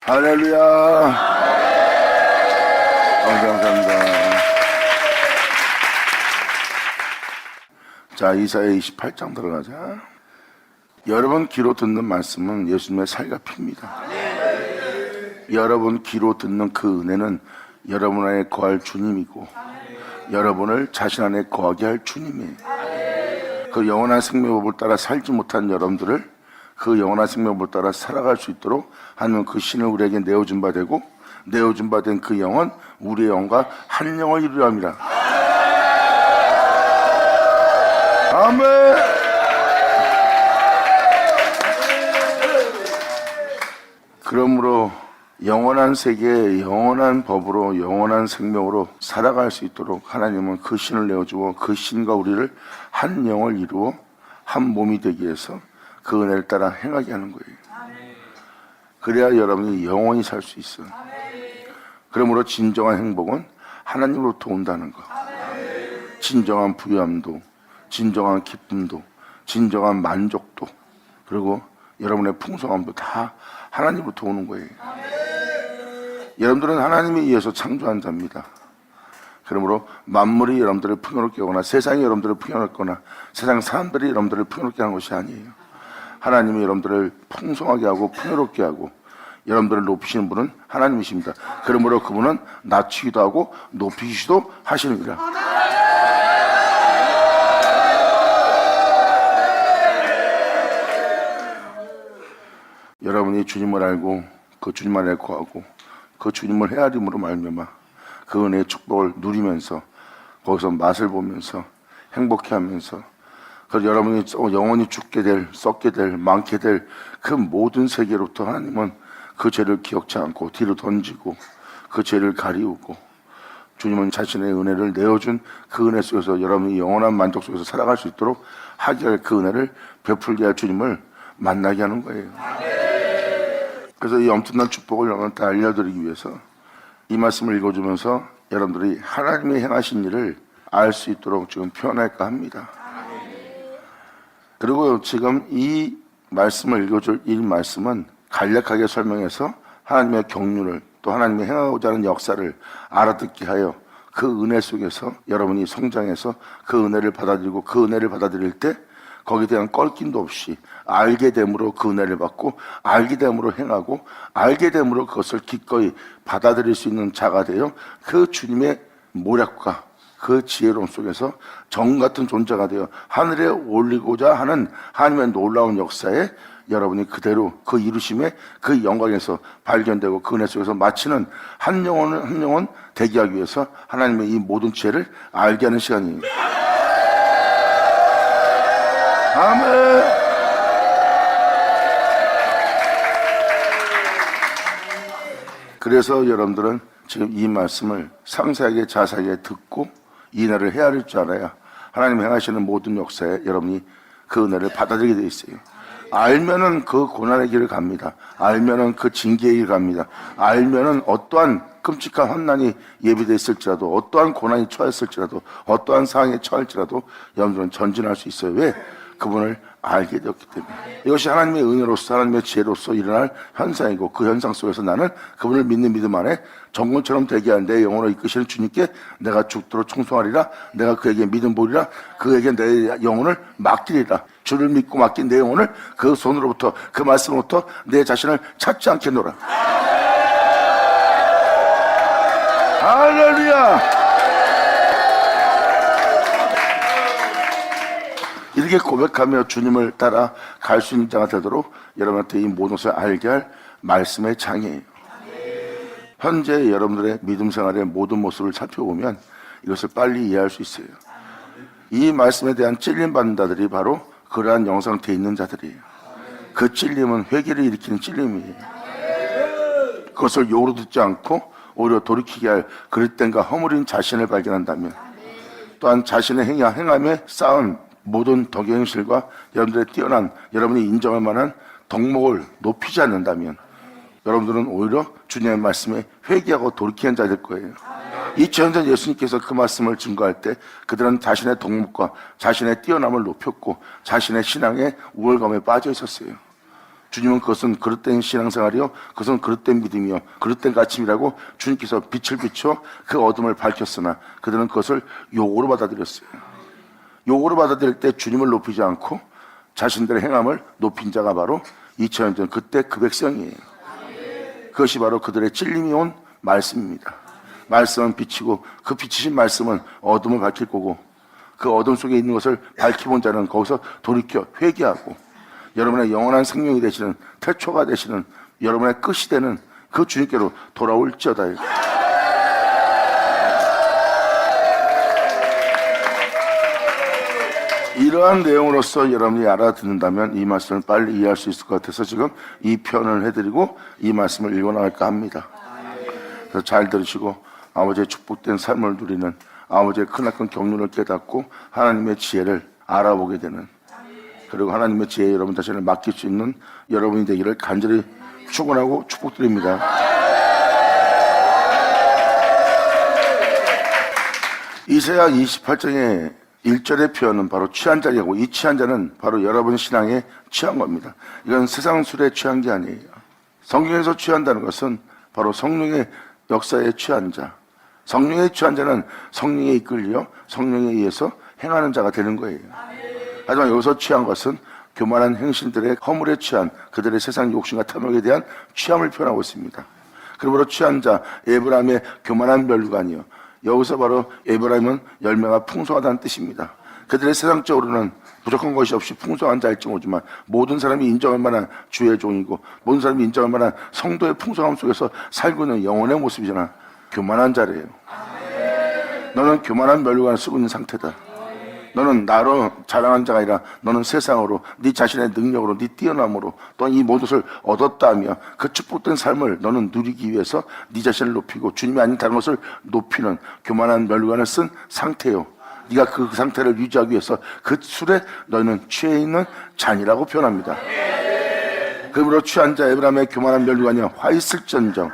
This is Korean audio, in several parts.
할렐루야. 감사합니다. 자, 이사야 28장 들어가자. 여러분 귀로 듣는 말씀은 예수님의 살과 피입니다. 여러분 귀로 듣는 그 은혜는 여러분 안에 거할 주님이고 여러분을 자신 안에 거하게 할 주님이에요. 그 영원한 생명법을 따라 살지 못한 여러분들을 그 영원한 생명법을 따라 살아갈 수 있도록 하나님은 그 신을 우리에게 내어준 바 되고 내어준 바 된 그 영은 우리의 영과 한 영을 이루려 합니다. 아멘. 그러므로 영원한 세계에 영원한 법으로 영원한 생명으로 살아갈 수 있도록 하나님은 그 신을 내어주고 그 신과 우리를 한 영을 이루어 한 몸이 되기 위해서 그 은혜를 따라 행하게 하는 거예요. 그래야 여러분이 영원히 살 수 있어요. 그러므로 진정한 행복은 하나님으로부터 온다는 거. 진정한 부유함도 진정한 기쁨도 진정한 만족도 그리고 여러분의 풍성함도 다 하나님으로부터 오는 거예요. 여러분들은 하나님에 의해서 창조한 자입니다. 그러므로 만물이 여러분들을 풍요롭게 하거나 세상이 여러분들을 풍요롭거나 세상 사람들이 여러분들을 풍요롭게 하는 것이 아니에요. 하나님이 여러분들을 풍성하게 하고 풍요롭게 하고 여러분들을 높이시는 분은 하나님이십니다. 그러므로 그분은 낮추기도 하고 높이시기도 하시느니라. 여러분이 주님을 알고 그 주님 안에 거하고 그 주님을 헤아림으로 말미암아 그 은혜의 축복을 누리면서 거기서 맛을 보면서 행복해하면서 그래서 여러분이 영원히 죽게 될, 썩게 될, 많게 될 그 모든 세계로부터 하나님은 그 죄를 기억치 않고 뒤로 던지고 그 죄를 가리우고 주님은 자신의 은혜를 내어준 그 은혜 속에서 여러분이 영원한 만족 속에서 살아갈 수 있도록 하게 할 그 은혜를 베풀게 할 주님을 만나게 하는 거예요. 그래서 이 엄청난 축복을 여러분한테 알려드리기 위해서 이 말씀을 읽어주면서 여러분들이 하나님의 행하신 일을 알 수 있도록 지금 표현할까 합니다. 그리고 지금 이 말씀을 읽어줄 이 말씀은 간략하게 설명해서 하나님의 경륜을 또 하나님의 행하고자 하는 역사를 알아듣게 하여 그 은혜 속에서 여러분이 성장해서 그 은혜를 받아들이고 그 은혜를 받아들일 때 거기에 대한 껄낌도 없이 알게 됨으로 그 은혜를 받고 알게 됨으로 행하고 알게 됨으로 그것을 기꺼이 받아들일 수 있는 자가 되어 그 주님의 모략과 그 지혜로움 속에서 정 같은 존재가 되어 하늘에 올리고자 하는 하나님의 놀라운 역사에 여러분이 그대로 그 이루심의 그 영광에서 발견되고 그 은혜 속에서 마치는 한 영혼 대기하기 위해서 하나님의 이 모든 지혜를 알게 하는 시간입니다. 아멘. 그래서 여러분들은 지금 이 말씀을 상세하게 자세하게 듣고 이 은혜를 헤아릴 줄 알아야 하나님 행하시는 모든 역사에 여러분이 그 은혜를 받아들이게 돼 있어요. 알면은 그 고난의 길을 갑니다. 알면은 그 징계의 길을 갑니다. 알면은 어떠한 끔찍한 환난이 예비되어 있을지라도 어떠한 고난이 처했을지라도 어떠한 상황에 처할지라도 여러분들은 전진할 수 있어요. 왜? 그분을 알게 되었기 때문에. 이것이 하나님의 은혜로서 하나님의 지혜로서 일어날 현상이고 그 현상 속에서 나는 그분을 믿는 믿음 안에 정금처럼 되게 한 내 영혼을 이끄시는 주님께 내가 죽도록 충성하리라. 내가 그에게 믿음 보리라. 그에게 내 영혼을 맡기리라. 주를 믿고 맡긴 내 영혼을 그 손으로부터 그 말씀으로부터 내 자신을 찾지 않겠노라. 할렐루야. 이렇게 고백하며 주님을 따라 갈 수 있는 자가 되도록 여러분한테 이 모든 것을 알게 할 말씀의 장이에요. 현재 여러분들의 믿음 생활의 모든 모습을 살펴보면 이것을 빨리 이해할 수 있어요. 이 말씀에 대한 찔림 받는 자들이 바로 그러한 영상태에 있는 자들이에요. 그 찔림은 회개를 일으키는 찔림이에요. 그것을 욕으로 듣지 않고 오히려 돌이키게 할 그릇된과 허물인 자신을 발견한다면 또한 자신의 행함에 쌓은 모든 덕행실과 여러분들의 뛰어난 여러분이 인정할 만한 덕목을 높이지 않는다면 여러분들은 오히려 주님의 말씀에 회개하고 돌이키는 자가 될 거예요. 2000년 전 예수님께서 그 말씀을 증거할 때 그들은 자신의 덕목과 자신의 뛰어남을 높였고 자신의 신앙의 우월감에 빠져 있었어요. 주님은 그것은 그릇된 신앙생활이요, 그것은 그릇된 믿음이요, 그릇된 가침이라고 주님께서 빛을 비춰 그 어둠을 밝혔으나 그들은 그것을 욕으로 받아들였어요. 욕으로 받아들일 때 주님을 높이지 않고 자신들의 행함을 높인 자가 바로 2000년 전 그때 그 백성이에요. 그것이 바로 그들의 찔림이 온 말씀입니다. 말씀은 빛이고 그 빛이신 말씀은 어둠을 밝힐 거고, 그 어둠 속에 있는 것을 밝혀본 자는 거기서 돌이켜 회개하고 여러분의 영원한 생명이 되시는, 태초가 되시는, 여러분의 끝이 되는 그 주님께로 돌아올지어다. 이러한 내용으로서 여러분이 알아듣는다면 이 말씀을 빨리 이해할 수 있을 것 같아서 지금 이 편을 해드리고 이 말씀을 읽어나갈까 합니다. 그래서 잘 들으시고 아버지의 축복된 삶을 누리는, 아버지의 크나큰 경륜을 깨닫고 하나님의 지혜를 알아보게 되는, 그리고 하나님의 지혜에 여러분 자신을 맡길 수 있는 여러분이 되기를 간절히 축원하고 축복드립니다. 이사야 28장의 1절의 표현은 바로 취한 자이고, 이 취한 자는 바로 여러분 신앙에 취한 겁니다. 이건 세상 술에 취한 게 아니에요. 성경에서 취한다는 것은 바로 성령의 역사에 취한 자, 성령에 취한 자는 성령에 이끌려 성령에 의해서 행하는 자가 되는 거예요. 하지만 여기서 취한 것은 교만한 행신들의 허물에 취한 그들의 세상 욕심과 탐욕에 대한 취함을 표현하고 있습니다. 그러므로 취한 자, 에브라임의 교만한 멸류가 아니요, 여기서 바로 에브라임은 열매가 풍성하다는 뜻입니다. 그들의 세상적으로는 부족한 것이 없이 풍성한 자일지 모르지만 모든 사람이 인정할 만한 주의 종이고 모든 사람이 인정할 만한 성도의 풍성함 속에서 살고 있는 영혼의 모습이잖아. 교만한 자래요. 너는 교만한 멸류관을 쓰고 있는 상태다. 너는 나로 자랑한 자가 아니라 너는 세상으로, 네 자신의 능력으로, 네 뛰어남으로 또한 이 모든 것을 얻었다며 그 축복된 삶을 너는 누리기 위해서 네 자신을 높이고 주님이 아닌 다른 것을 높이는 교만한 멸류관을 쓴 상태요. 네가 그 상태를 유지하기 위해서 그 술에 너는 취해 있는 잔이라고 표현합니다. 그러므로 취한 자 에브라임의 교만한 멸류관이여 화 있을전정,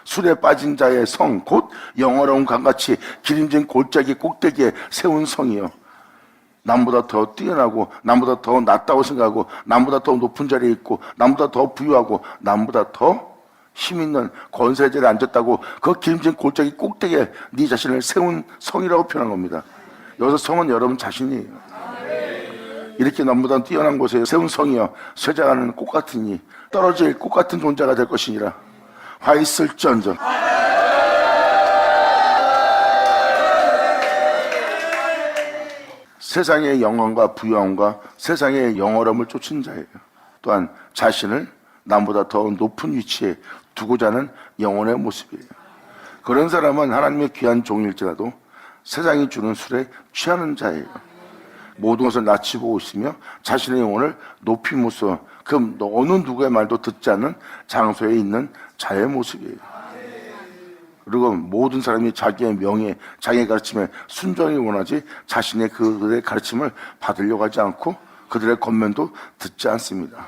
술에 빠진 자의 성 곧 영어로운 강같이 기름진 골짜기 꼭대기에 세운 성이요, 남보다 더 뛰어나고 남보다 더 낫다고 생각하고 남보다 더 높은 자리에 있고 남보다 더 부유하고 남보다 더 힘있는 권세자리에 앉았다고 그 기름진 골짜기 꼭대기에 네 자신을 세운 성이라고 표현한 겁니다. 여기서 성은 여러분 자신이에요. 이렇게 남보다 뛰어난 곳에 세운 성이여 쇠장하는 꽃 같으니 떨어질 꽃 같은 존재가 될 것이니라. 화 있을전정. 세상의 영광과 부유함과 세상의 영어럼을 쫓은 자예요. 또한 자신을 남보다 더 높은 위치에 두고자 하는 영혼의 모습이에요. 그런 사람은 하나님의 귀한 종일지라도 세상이 주는 술에 취하는 자예요. 모든 것을 낯이 보고 있으며 자신의 영혼을 높임으로써 그 어느 누구의 말도 듣지 않는 장소에 있는 자의 모습이에요. 그리고 모든 사람이 자기의 명예, 자기의 가르침에 순종이 원하지 자신의 그들의 가르침을 받으려고 하지 않고 그들의 권면도 듣지 않습니다.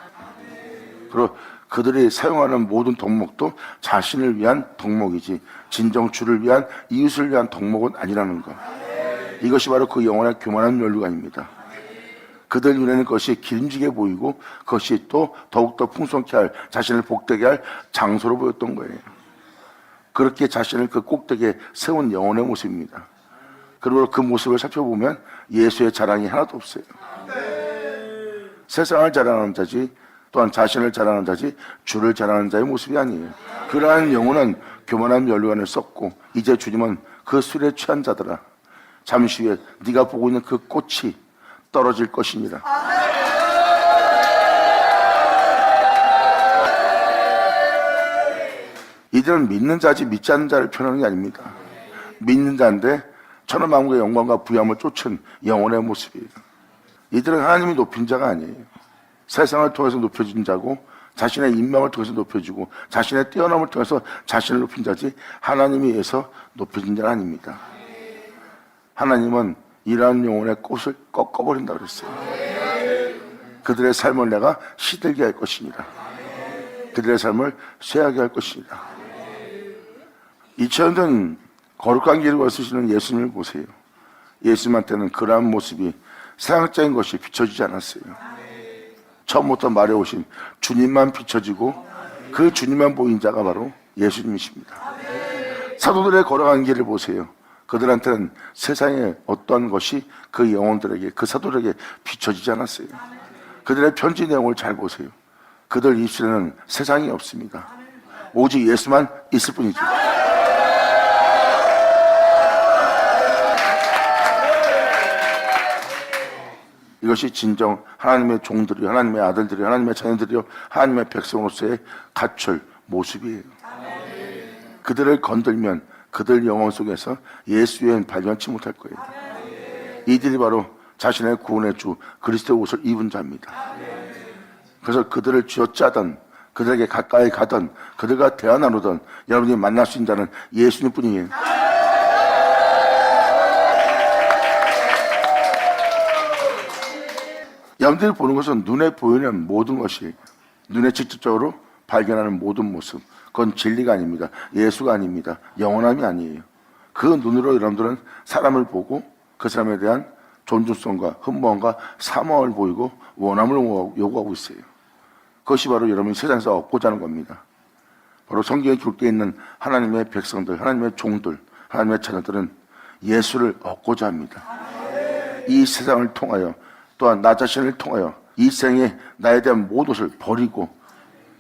그리고 그들이 사용하는 모든 덕목도 자신을 위한 덕목이지 진정 주를 위한, 이웃을 위한 덕목은 아니라는 것. 이것이 바로 그 영혼의 교만한 멸류관입니다. 그들 눈에는 그것이 기름지게 보이고 그것이 또 더욱더 풍성케 할, 자신을 복되게 할 장소로 보였던 거예요. 그렇게 자신을 그 꼭대기에 세운 영혼의 모습입니다. 그리고 그 모습을 살펴보면 예수의 자랑이 하나도 없어요. 세상을 자랑하는 자지, 또한 자신을 자랑하는 자지 주를 자랑하는 자의 모습이 아니에요. 그러한 영혼은 교만한 멸류관을 썼고 이제 주님은 그 술에 취한 자들아, 잠시 후에 네가 보고 있는 그 꽃이 떨어질 것이니라. 이들은 믿는 자지 믿지 않는 자를 표현하는 게 아닙니다. 믿는 자인데 천하만국의 영광과 부유함을 쫓은 영혼의 모습이에요. 이들은 하나님이 높인 자가 아니에요. 세상을 통해서 높여진 자고 자신의 인명을 통해서 높여주고 자신의 뛰어남을 통해서 자신을 높인 자지 하나님에 의해서 높여진 자는 아닙니다. 하나님은 이러한 영혼의 꽃을 꺾어버린다고 그랬어요. 그들의 삶을 내가 시들게 할 것이니라. 그들의 삶을 쇠하게 할 것이니라. 2000년 전 거룩한 길을 걸으시는 예수님을 보세요. 예수님한테는 그러한 모습이 세상적인 것이 비춰지지 않았어요. 처음부터 말해오신 주님만 비춰지고 그 주님만 보인 자가 바로 예수님이십니다. 사도들의 걸어간 길을 보세요. 그들한테는 세상의 어떠한 것이 그 영혼들에게, 그 사도들에게 비춰지지 않았어요. 그들의 편지 내용을 잘 보세요. 그들 입술에는 세상이 없습니다. 오직 예수만 있을 뿐이죠. 이것이 진정 하나님의 종들이요, 하나님의 아들들이요, 하나님의 자녀들이요, 하나님의 백성으로서의 갖출 모습이에요. 그들을 건들면 그들 영혼 속에서 예수 외엔 발견치 못할 거예요. 이들이 바로 자신의 구원의 주 그리스도의 옷을 입은 자입니다. 그래서 그들을 쥐어짜던, 그들에게 가까이 가던, 그들과 대화 나누던 여러분이 만날 수 있는 자는 예수님 뿐이에요. 여러분들이 보는 것은 눈에 보이는 모든 것이, 눈에 직접적으로 발견하는 모든 모습, 그건 진리가 아닙니다. 예수가 아닙니다. 영원함이 아니에요. 그 눈으로 여러분들은 사람을 보고 그 사람에 대한 존중성과 흠모함과 사모함을 보이고 원함을 요구하고 있어요. 그것이 바로 여러분이 세상에서 얻고자 하는 겁니다. 바로 성경에 기록되어 있는 하나님의 백성들, 하나님의 종들, 하나님의 자녀들은 예수를 얻고자 합니다. 이 세상을 통하여, 또한 나 자신을 통하여 이 생에 나에 대한 모든 것을 버리고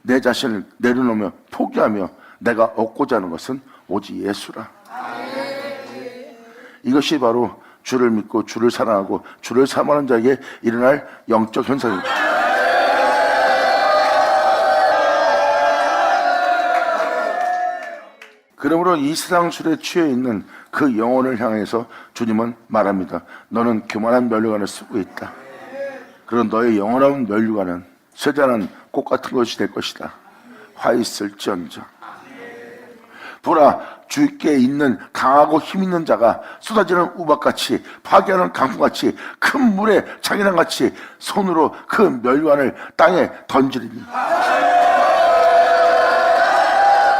내 자신을 내려놓으며 포기하며 내가 얻고자 하는 것은 오직 예수라. 이것이 바로 주를 믿고 주를 사랑하고 주를 사모하는 자에게 일어날 영적 현상입니다. 그러므로 이 세상 술에 취해 있는 그 영혼을 향해서 주님은 말합니다. 너는 교만한 면류관을 쓰고 있다. 그런 너의 영원한 면류관은 쇠잔한 꽃 같은 것이 될 것이다. 화 있을지언정. 보라, 주께 있는 강하고 힘 있는 자가 쏟아지는 우박같이, 파괴하는 강풍같이, 큰 물에 장이랑같이 손으로 그 면류관을 땅에 던지리니.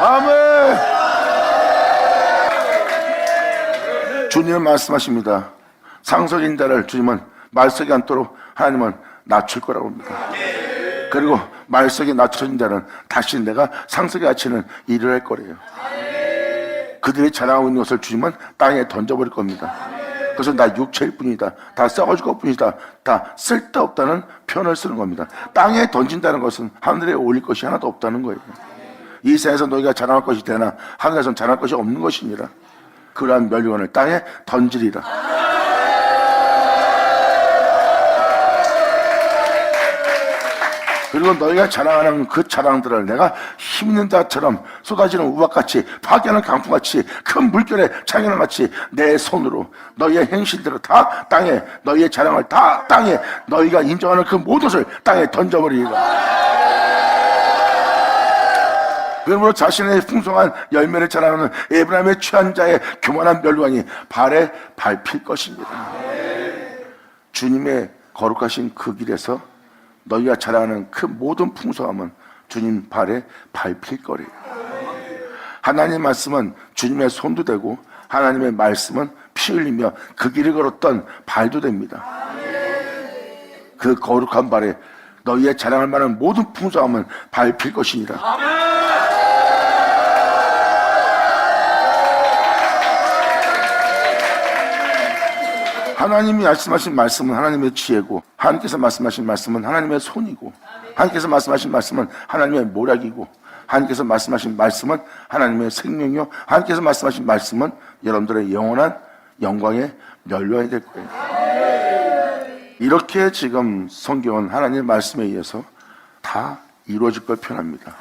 아멘. 주님은 말씀하십니다. 상속인 자를 주님은 말석에 앉도록 하나님은 낮출 거라고 합니다. 그리고 말석에 낮춰진 자는 다시 내가 상속에 앉히는 일을 할 거래요. 그들이 자랑하고 있는 것을 주님은 땅에 던져버릴 겁니다. 그래서 나 육체일 뿐이다, 다 썩어질 것 뿐이다, 다 쓸데없다는 표현을 쓰는 겁니다. 땅에 던진다는 것은 하늘에 올릴 것이 하나도 없다는 거예요. 이 세상에서 너희가 자랑할 것이 되나 하늘에서는 자랑할 것이 없는 것이니라. 그러한 면류관을 땅에 던지리라. 그리고 너희가 자랑하는 그 자랑들을 내가 힘 있는 자처럼 쏟아지는 우박같이, 파괴하는 강풍같이, 큰 물결에 창현함같이 내 손으로 너희의 행실들을 다 땅에, 너희의 자랑을 다 땅에, 너희가 인정하는 그 모든 것을 땅에 던져버리리라. 그러므로 자신의 풍성한 열매를 자랑하는 에브라임의 취한 자의 교만한 면류관이 발에 밟힐 것입니다. 주님의 거룩하신 그 길에서 너희가 자랑하는 그 모든 풍성함은 주님 발에 밟힐 거래요. 하나님의 말씀은 주님의 손도 되고 하나님의 말씀은 피 흘리며 그 길을 걸었던 발도 됩니다. 그 거룩한 발에 너희의 자랑할 만한 모든 풍성함은 밟힐 것이니라. 하나님이 말씀하신 말씀은 하나님의 지혜고, 하나님께서 말씀하신 말씀은 하나님의 손이고, 하나님께서 말씀하신 말씀은 하나님의 모략이고, 하나님께서 말씀하신 말씀은 하나님의 생명이요, 하나님께서 말씀하신 말씀은 여러분들의 영원한 영광의 면류관이 될 거예요. 이렇게 지금 성경은 하나님의 말씀에 의해서 다 이루어질 걸 표현합니다.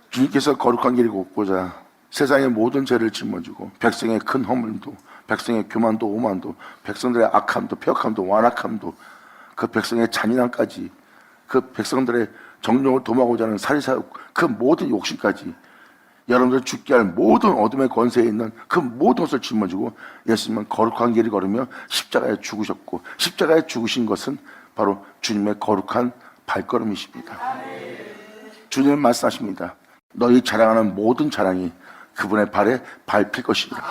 주님께서 거룩한 길을 걷고자 세상의 모든 죄를 짊어지고 백성의 큰 허물도, 백성의 교만도, 오만도, 백성들의 악함도, 폐역함도, 완악함도, 그 백성의 잔인함까지, 그 백성들의 정욕을 도모하고자 하는 사리사욕, 그 모든 욕심까지, 여러분들 죽게 할 모든 어둠의 권세에 있는 그 모든 것을 짊어지고 예수님은 거룩한 길을 걸으며 십자가에 죽으셨고, 십자가에 죽으신 것은 바로 주님의 거룩한 발걸음이십니다. 주님은 말씀하십니다. 너희 자랑하는 모든 자랑이 그분의 발에 밟힐 것이다.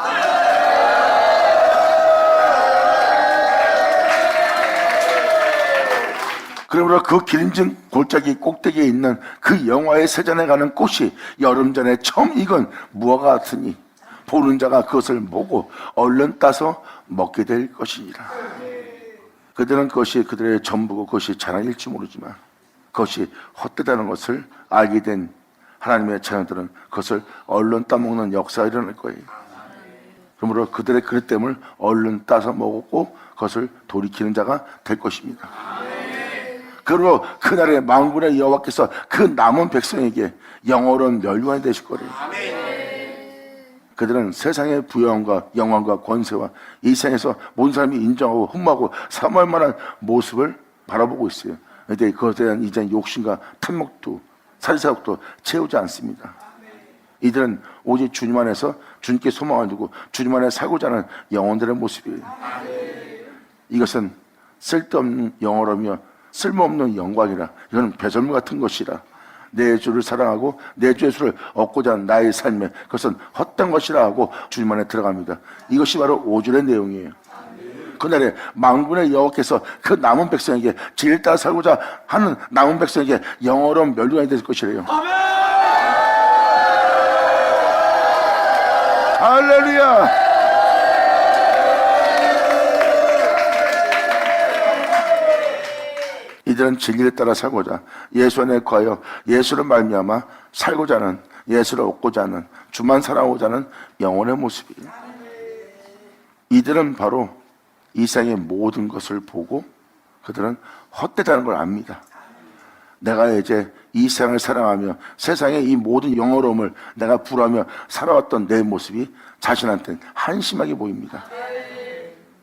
그러므로 그 기름진 골짜기 꼭대기에 있는 그 영화의 세잔에 가는 꽃이 여름 전에 처음 익은 무화과 같으니 보는 자가 그것을 보고 얼른 따서 먹게 될 것이니라. 그들은 그것이 그들의 전부고 그것이 자랑일지 모르지만 그것이 헛되다는 것을 알게 된 하나님의 자녀들은 그것을 얼른 따먹는 역사가 일어날 거예요. 그러므로 그들의 그릇됨을 얼른 따서 먹고 그것을 돌이키는 자가 될 것입니다. 그리고 그날에 만군의 여호와께서 그 남은 백성에게 영원한 멸류관이 되실 거래요. 그들은 세상의 부여함과 영광과 권세와 이 세상에서 모든 사람이 인정하고 흠모하고 사모할 만한 모습을 바라보고 있어요. 그런데 그것에 대한 이제 욕심과 탐욕도 사리사욕도 채우지 않습니다. 이들은 오직 주님 안에서 주님께 소망을 두고 주님 안에 살고자 하는 영혼들의 모습이에요. 이것은 쓸데없는 영어라며 쓸모없는 영광이라, 이건 배설물 같은 것이라, 내 주를 사랑하고 내 주의 수를 얻고자 하는 나의 삶에 그것은 헛된 것이라 하고 주님 안에 들어갑니다. 이것이 바로 5절의 내용이에요. 그날에 만군의 여호와께서 그 남은 백성에게 진리를 따라 살고자 하는 남은 백성에게 영원한 멸류관이 될 것이래요. 할렐루야. 이들은 진리를 따라 살고자 예수 안에 거하여 예수를 말미암아 살고자 하는, 예수를 얻고자 하는, 주만 사랑하고자 하는 영혼의 모습이에요. 이들은 바로 이 세상의 모든 것을 보고 그들은 헛되다는 걸 압니다. 내가 이제 이 세상을 사랑하며 세상의 이 모든 영어로움을 내가 부르며 살아왔던 내 모습이 자신한테는 한심하게 보입니다.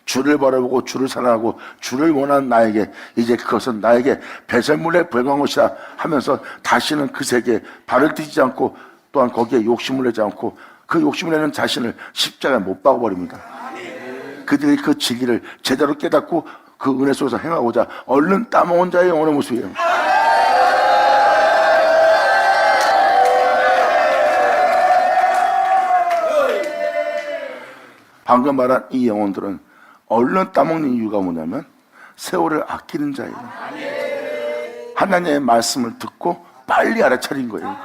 주를 바라보고 주를 사랑하고 주를 원하는 나에게 이제 그것은 나에게 배설물에 불과한 것이다 하면서 다시는 그 세계에 발을 디디지 않고 또한 거기에 욕심을 내지 않고 그 욕심을 내는 자신을 십자가에 못 박아버립니다. 그들이 그 진리를 제대로 깨닫고 그 은혜 속에서 행하고자 얼른 따먹은 자의 영혼의 모습이에요. 방금 말한 이 영혼들은 얼른 따먹는 이유가 뭐냐면 세월을 아끼는 자예요. 하나님의 말씀을 듣고 빨리 알아차린 거예요.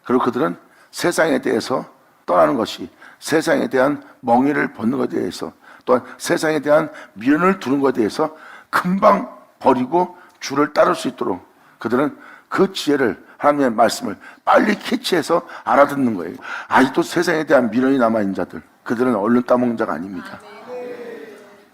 그리고 그들은 세상에 대해서 떠나는 것이, 세상에 대한 멍에를 벗는 것에 대해서, 또한 세상에 대한 미련을 두는 것에 대해서 금방 버리고 주를 따를 수 있도록 그들은 그 지혜를, 하나님의 말씀을 빨리 캐치해서 알아듣는 거예요. 아직도 세상에 대한 미련이 남아있는 자들, 그들은 얼른 따먹는 자가 아닙니다.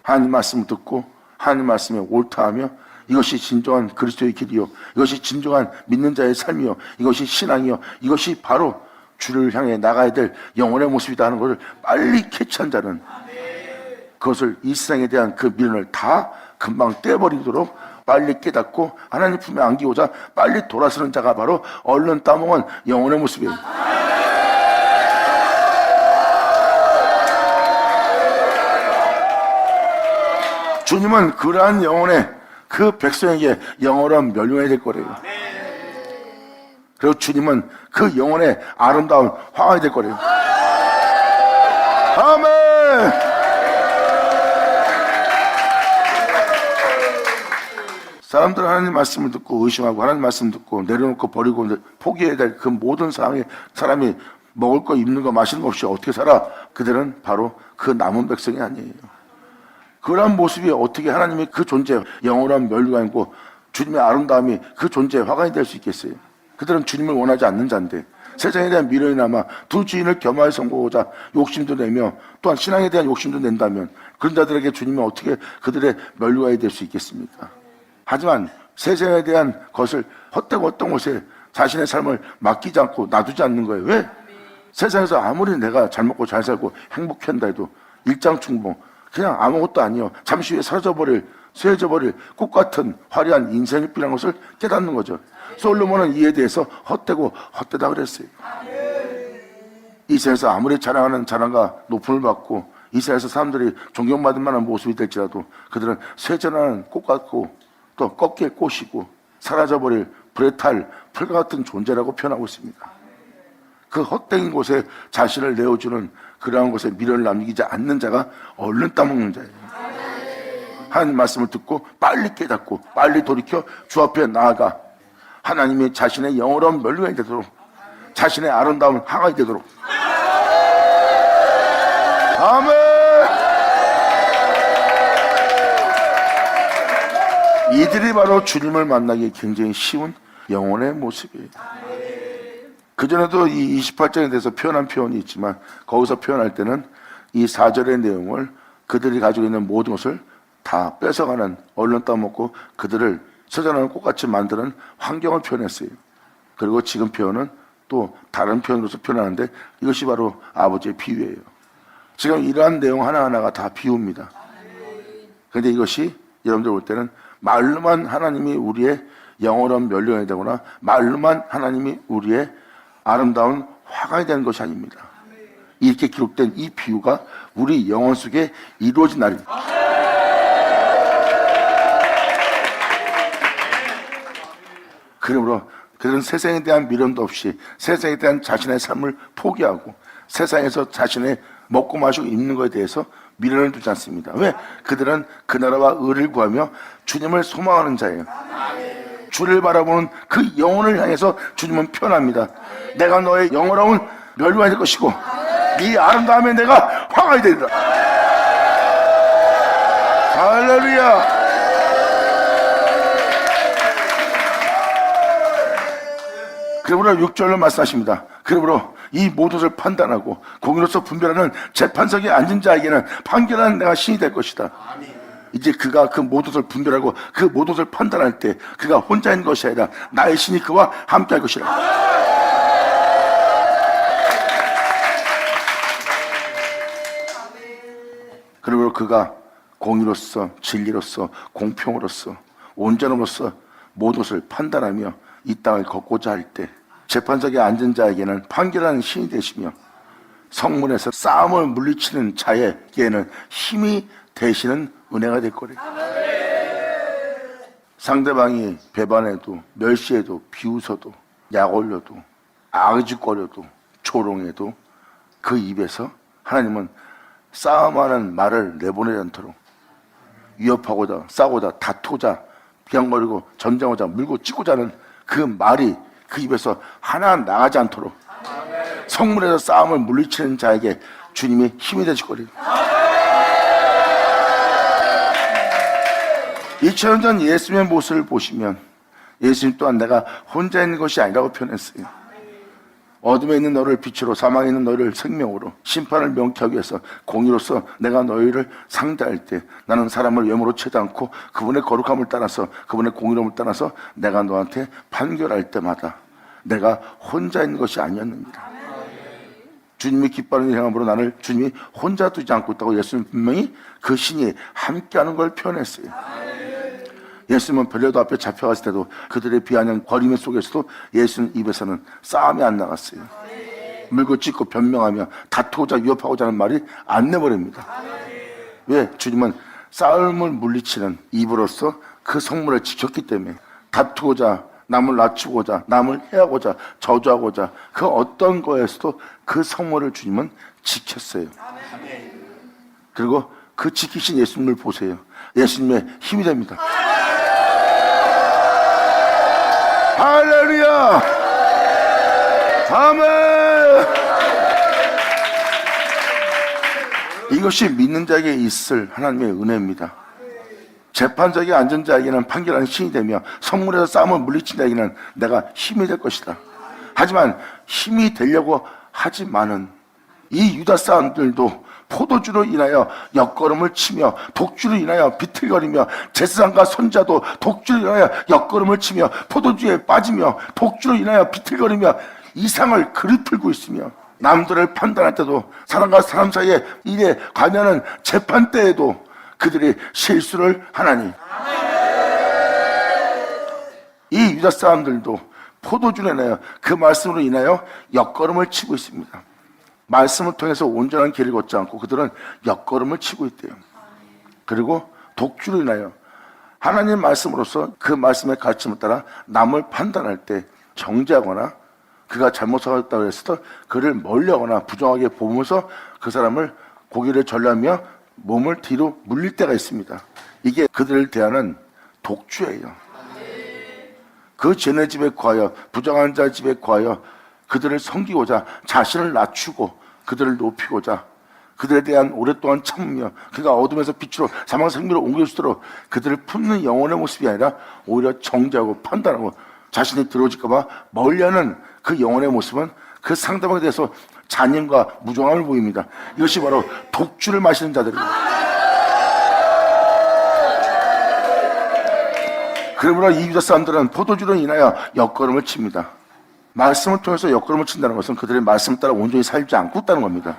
하나님 말씀을 듣고 하나님 말씀에 옳다하며 이것이 진정한 그리스도의 길이요, 이것이 진정한 믿는 자의 삶이요, 이것이 신앙이요, 이것이 바로 주를 향해 나가야 될 영혼의 모습이다 하는 것을 빨리 캐치한 자는 그것을, 이 세상에 대한 그 미련을 다 금방 떼버리도록 빨리 깨닫고 하나님 품에 안기고자 빨리 돌아서는 자가 바로 얼른 따먹은 영혼의 모습이에요. 주님은 그러한 영혼의 그 백성에게 영원한 멸류관이 될 거래요. 그리고 주님은 그 영혼의 아름다운 화관이 될 거래요. 아멘. 사람들은 하나님 말씀을 듣고 의심하고 하나님 말씀 듣고 내려놓고 버리고 포기해야 될 그 모든 상황에 사람이 먹을 거 입는 거 마시는 거 없이 어떻게 살아? 그들은 바로 그 남은 백성이 아니에요. 그러한 모습이 어떻게 하나님의 그 존재, 영원한 멸류관이고 주님의 아름다움이 그 존재의 화관이 될 수 있겠어요? 그들은 주님을 원하지 않는 자인데 세상에 대한 미련이 남아 두 주인을 겸하여 섬기고자 욕심도 내며 또한 신앙에 대한 욕심도 낸다면 그런 자들에게 주님은 어떻게 그들의 멸류관이 될 수 있겠습니까? 하지만 세상에 대한 것을 헛되고 어떤 것에 자신의 삶을 맡기지 않고 놔두지 않는 거예요. 왜? 세상에서 아무리 내가 잘 먹고 잘 살고 행복한다 해도 일장충봉, 그냥 아무것도 아니요, 잠시 후에 사라져버릴, 쇠해져버릴 꽃같은 화려한 인생일 뿐이라는 것을 깨닫는 거죠. 솔로몬은 이에 대해서 헛되고 헛되다 그랬어요. 이 세상에서 아무리 자랑하는 자랑과 높음을 받고 이 세상에서 사람들이 존경받을 만한 모습이 될지라도 그들은 쇠전하는 꽃 같고 또 꺾일 꽃이고 사라져버릴 불에 탈 풀과 같은 존재라고 표현하고 있습니다. 그 헛된 곳에 자신을 내어주는 그러한 곳에 미련을 남기지 않는 자가 얼른 따먹는 자예요. 하나님 말씀을 듣고 빨리 깨닫고 빨리 돌이켜 주 앞에 나아가 하나님이 자신의 영어로운 멸류관이 되도록, 자신의 아름다운 항아리 되도록. 아멘. 이들이 바로 주님을 만나기 굉장히 쉬운 영혼의 모습이에요. 그전에도 이 28장에 대해서 표현한 표현이 있지만 거기서 표현할 때는 이 4절의 내용을 그들이 가지고 있는 모든 것을 다 뺏어가는, 얼른 따먹고 그들을 서자나는 꽃같이 만드는 환경을 표현했어요. 그리고 지금 표현은 또 다른 표현으로서 표현하는데 이것이 바로 아버지의 비유예요. 지금 이러한 내용 하나하나가 다 비유입니다. 그런데 이것이 여러분들 볼 때는 말로만 하나님이 우리의 영원한 멸류관이 되거나 말로만 하나님이 우리의 아름다운 화관이 되는 것이 아닙니다. 이렇게 기록된 이 비유가 우리 영혼 속에 이루어진 날입니다. 그러므로 그들은 세상에 대한 미련도 없이 세상에 대한 자신의 삶을 포기하고 세상에서 자신의 먹고 마시고 입는 것에 대해서 미련을 두지 않습니다. 왜? 그들은 그 나라와 의를 구하며 주님을 소망하는 자예요. 주를 바라보는 그 영혼을 향해서 주님은 표현합니다. 내가 너의 영원로운 멸류관이 될 것이고 네 아름다움에 내가 화관이 되리라. 할렐루야. 그러므로 6절로 말씀하십니다. 그러므로 이 모든 것을 판단하고 공의로서 분별하는 재판석에 앉은 자에게는 판결하는 내가 신이 될 것이다. 이제 그가 그 모든 것을 분별하고 그 모든 것을 판단할 때 그가 혼자 있는 것이 아니라 나의 신이 그와 함께 할 것이라. 그리고 그가 공의로서 진리로서 공평으로서 온전함으로써 모든 것을 판단하며 이 땅을 걷고자 할 때 재판석에 앉은 자에게는 판결하는 신이 되시며 성문에서 싸움을 물리치는 자에게는 힘이 되시는 은혜가 될 거래요. 상대방이 배반해도 멸시해도 비웃어도 약 올려도 아그짓거려도 조롱해도 그 입에서 하나님은 싸움하는 말을 내보내지 않도록 위협하고자 싸우고자 다투고자 비양거리고 전쟁하자 물고 찢고자 하는 그 말이 그 입에서 하나 나가지 않도록 성문에서 싸움을 물리치는 자에게 주님이 힘이 되실 거래요. 2000년 전 예수님의 모습을 보시면 예수님 또한 내가 혼자 있는 것이 아니라고 표현했어요. 어둠에 있는 너를 빛으로 사망에 있는 너를 생명으로 심판을 명쾌하기 위해서 공의로서 내가 너희를 상대할 때 나는 사람을 외모로 채지 않고 그분의 거룩함을 따라서 그분의 공의로움을 따라서 내가 너한테 판결할 때마다 내가 혼자 있는 것이 아니었느니라. 주님이 기뻐하는 행함으로 나를 주님이 혼자 두지 않고 있다고 예수님 분명히 그 신이 함께하는 걸 표현했어요. 예수님은 벨레도 앞에 잡혀갔을 때도 그들의 비아냥 거리낌 속에서도 예수님 입에서는 싸움이 안 나갔어요. 물고 찢고 변명하며 다투고자 위협하고자 하는 말이 안 내버립니다. 왜? 주님은 싸움을 물리치는 입으로서 그 성문을 지켰기 때문에 다투고자 남을 낮추고자 남을 해하고자 저주하고자 그 어떤 거에서도 그 성문을 주님은 지켰어요. 그리고 그 지키신 예수님을 보세요. 예수님의 힘이 됩니다. 할렐루야! 아멘! 이것이 믿는 자에게 있을 하나님의 은혜입니다. 재판석에 앉은 자에게는 판결하는 신이 되며 성문에서 싸움을 물리친 자에게는 내가 힘이 될 것이다. 하지만 힘이 되려고 하지만은 이 유다 사람들도 포도주로 인하여 옆걸음을 치며 독주로 인하여 비틀거리며 제사장과 선자도 독주로 인하여 옆걸음을 치며 포도주에 빠지며 독주로 인하여 비틀거리며 이상을 그릇 풀고 있으며 남들을 판단할 때도 사람과 사람 사이에 일에 관여하는 재판 때에도 그들이 실수를 하나니 이 유다 사람들도 포도주로 인하여 그 말씀으로 인하여 옆걸음을 치고 있습니다. 말씀을 통해서 온전한 길을 걷지 않고 그들은 옆걸음을 치고 있대요. 그리고 독주로 인하여 하나님 말씀으로서 그 말씀의 가르침을 따라 남을 판단할 때 정죄하거나 그가 잘못하였다고 했을 때 그를 멀리하거나 부정하게 보면서 그 사람을 고개를 절라며 몸을 뒤로 물릴 때가 있습니다. 이게 그들을 대하는 독주예요. 그 쟤네 집에 구하여, 부정한 자 집에 구하여 그들을 섬기고자 자신을 낮추고 그들을 높이고자 그들에 대한 오랫동안 참으며 그가 어둠에서 빛으로 사망 생명으로 옮겨주도록 그들을 품는 영혼의 모습이 아니라 오히려 정죄하고 판단하고 자신이 들어오질까 봐 멀리하는 그 영혼의 모습은 그 상대방에 대해서 잔인과 무정함을 보입니다. 이것이 바로 독주를 마시는 자들입니다. 그러므로 이 유다 사람들은 포도주로 인하여 역걸음을 칩니다. 말씀을 통해서 역걸음을 친다는 것은 그들의 말씀을 따라 온전히 살지 않고 있다는 겁니다.